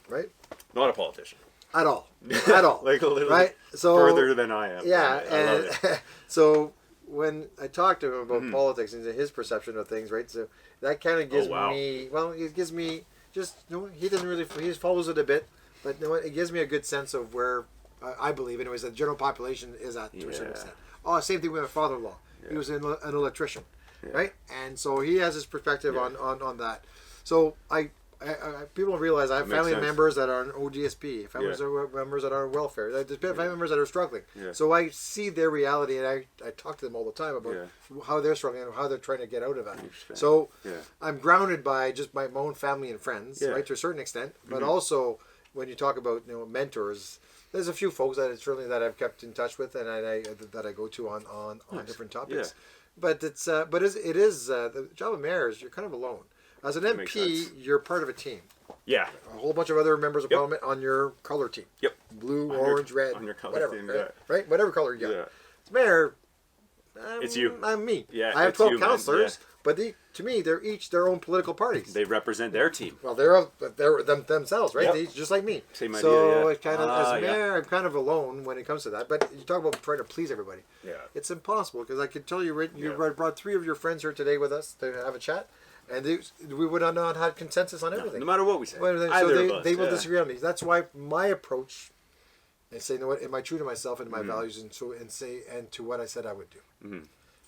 right? Not a politician. At all. At all. Like a little right? So, further than I am. Yeah, I love it. So when I talked to him about politics and his perception of things, right? So that kind of gives me, well, it gives me just, you know, he doesn't really, he follows it a bit, but you know what, it gives me a good sense of where I believe, anyways, the general population is at to a certain extent. Oh, same thing with my father-in-law. Yeah. He was an electrician, right? And so he has his perspective on that. So people don't realize I have family members that are on ODSP, family members that are on welfare, family members that are struggling. Yeah. So I see their reality, and I talk to them all the time about how they're struggling and how they're trying to get out of it. So I'm grounded by just my own family and friends, right, to a certain extent. But also when you talk about, you know, mentors, there's a few folks that certainly that I've kept in touch with, and that I go to on different topics. But it is the job of mayor is you're kind of alone. As an MP, you're part of a team. Yeah. A whole bunch of other members of parliament on your color team. Yep. Blue, orange, red, on your color whatever. Team, right? Whatever color you got. Yeah. As mayor, it's you. I'm me. Yeah. I have 12 councillors, but to me, they're each their own political parties. They represent their team. Well, they're themselves, right? They're just like me. Same idea. So as mayor, I'm kind of alone when it comes to that. But you talk about trying to please everybody. Yeah. It's impossible, because I could tell you, brought 3 of your friends here today with us to have a chat. And we would not have had consensus on everything. No matter what we say. So they will disagree on me. That's why my approach is say, you know what, am I true to myself and my values, and to what I said I would do.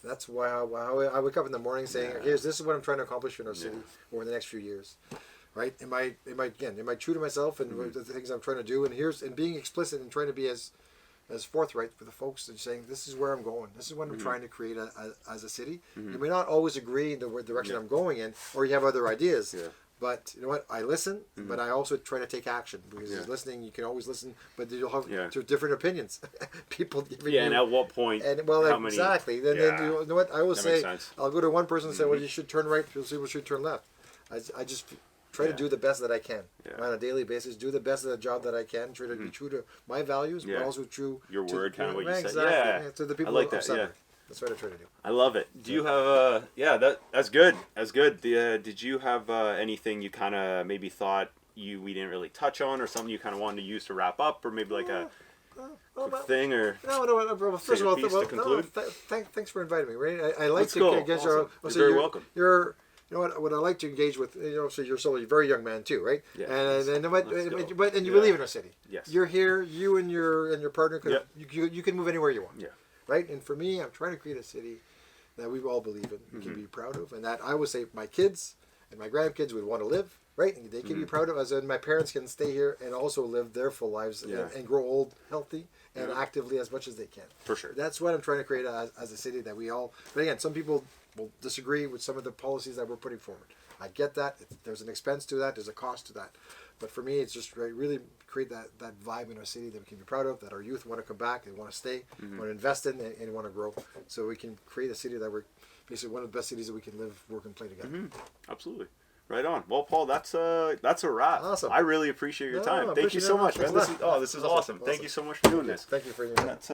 That's why I wake up in the morning saying, this is what I'm trying to accomplish in our city over the next few years. Right? Am I true to myself and the things I'm trying to do, and being explicit and trying to be as forthright with the folks and saying, this is where I'm going. This is what I'm trying to create as a city. You may not always agree in the direction I'm going in, or you have other ideas. Yeah. But you know what? I listen, but I also try to take action, because listening, you can always listen, but you'll have different opinions. People giving you, and at what point? And well, exactly. Then you know what? I will say, I'll go to one person and say, well, you should turn right. You'll see, we should turn left. I just try to do the best that I can on a daily basis. Do the best of the job that I can. Try to be true to my values, but also true your word, kind of what you said. Exactly. To the people I like that. Yeah. That's what I try to do. I love it. Do you have that's good. That's good. Did you have anything you kind of maybe thought we didn't really touch on, or something you kind of wanted to use to wrap up, or maybe like a quick thing, or no. First of all, thanks for inviting me. Right? I like to get awesome. You're very welcome. You know what I like to engage with, you know, so you're a very young man too, right? Yeah. And you believe in our city. Yes. You're here, you and your partner you can move anywhere you want. Yeah. Right? And for me, I'm trying to create a city that we all believe in, we can be proud of, and that I would say my kids and my grandkids would want to live, right? And they can be proud of us, and my parents can stay here and also live their full lives and grow old, healthy, and actively as much as they can. For sure. That's what I'm trying to create as a city that we all, but again, some people will disagree with some of the policies that we're putting forward. I get that. There's an expense to that. There's a cost to that. But for me, it's just really create that vibe in our city that we can be proud of, that our youth want to come back, they want to stay, want to invest in, and want to grow. So we can create a city that we're basically one of the best cities that we can live, work, and play together. Absolutely. Right on. Well, Paul, that's a wrap. Awesome. I really appreciate your time. Thank you so much, man. This is awesome. Thank you so much for doing this. Thank you for your time.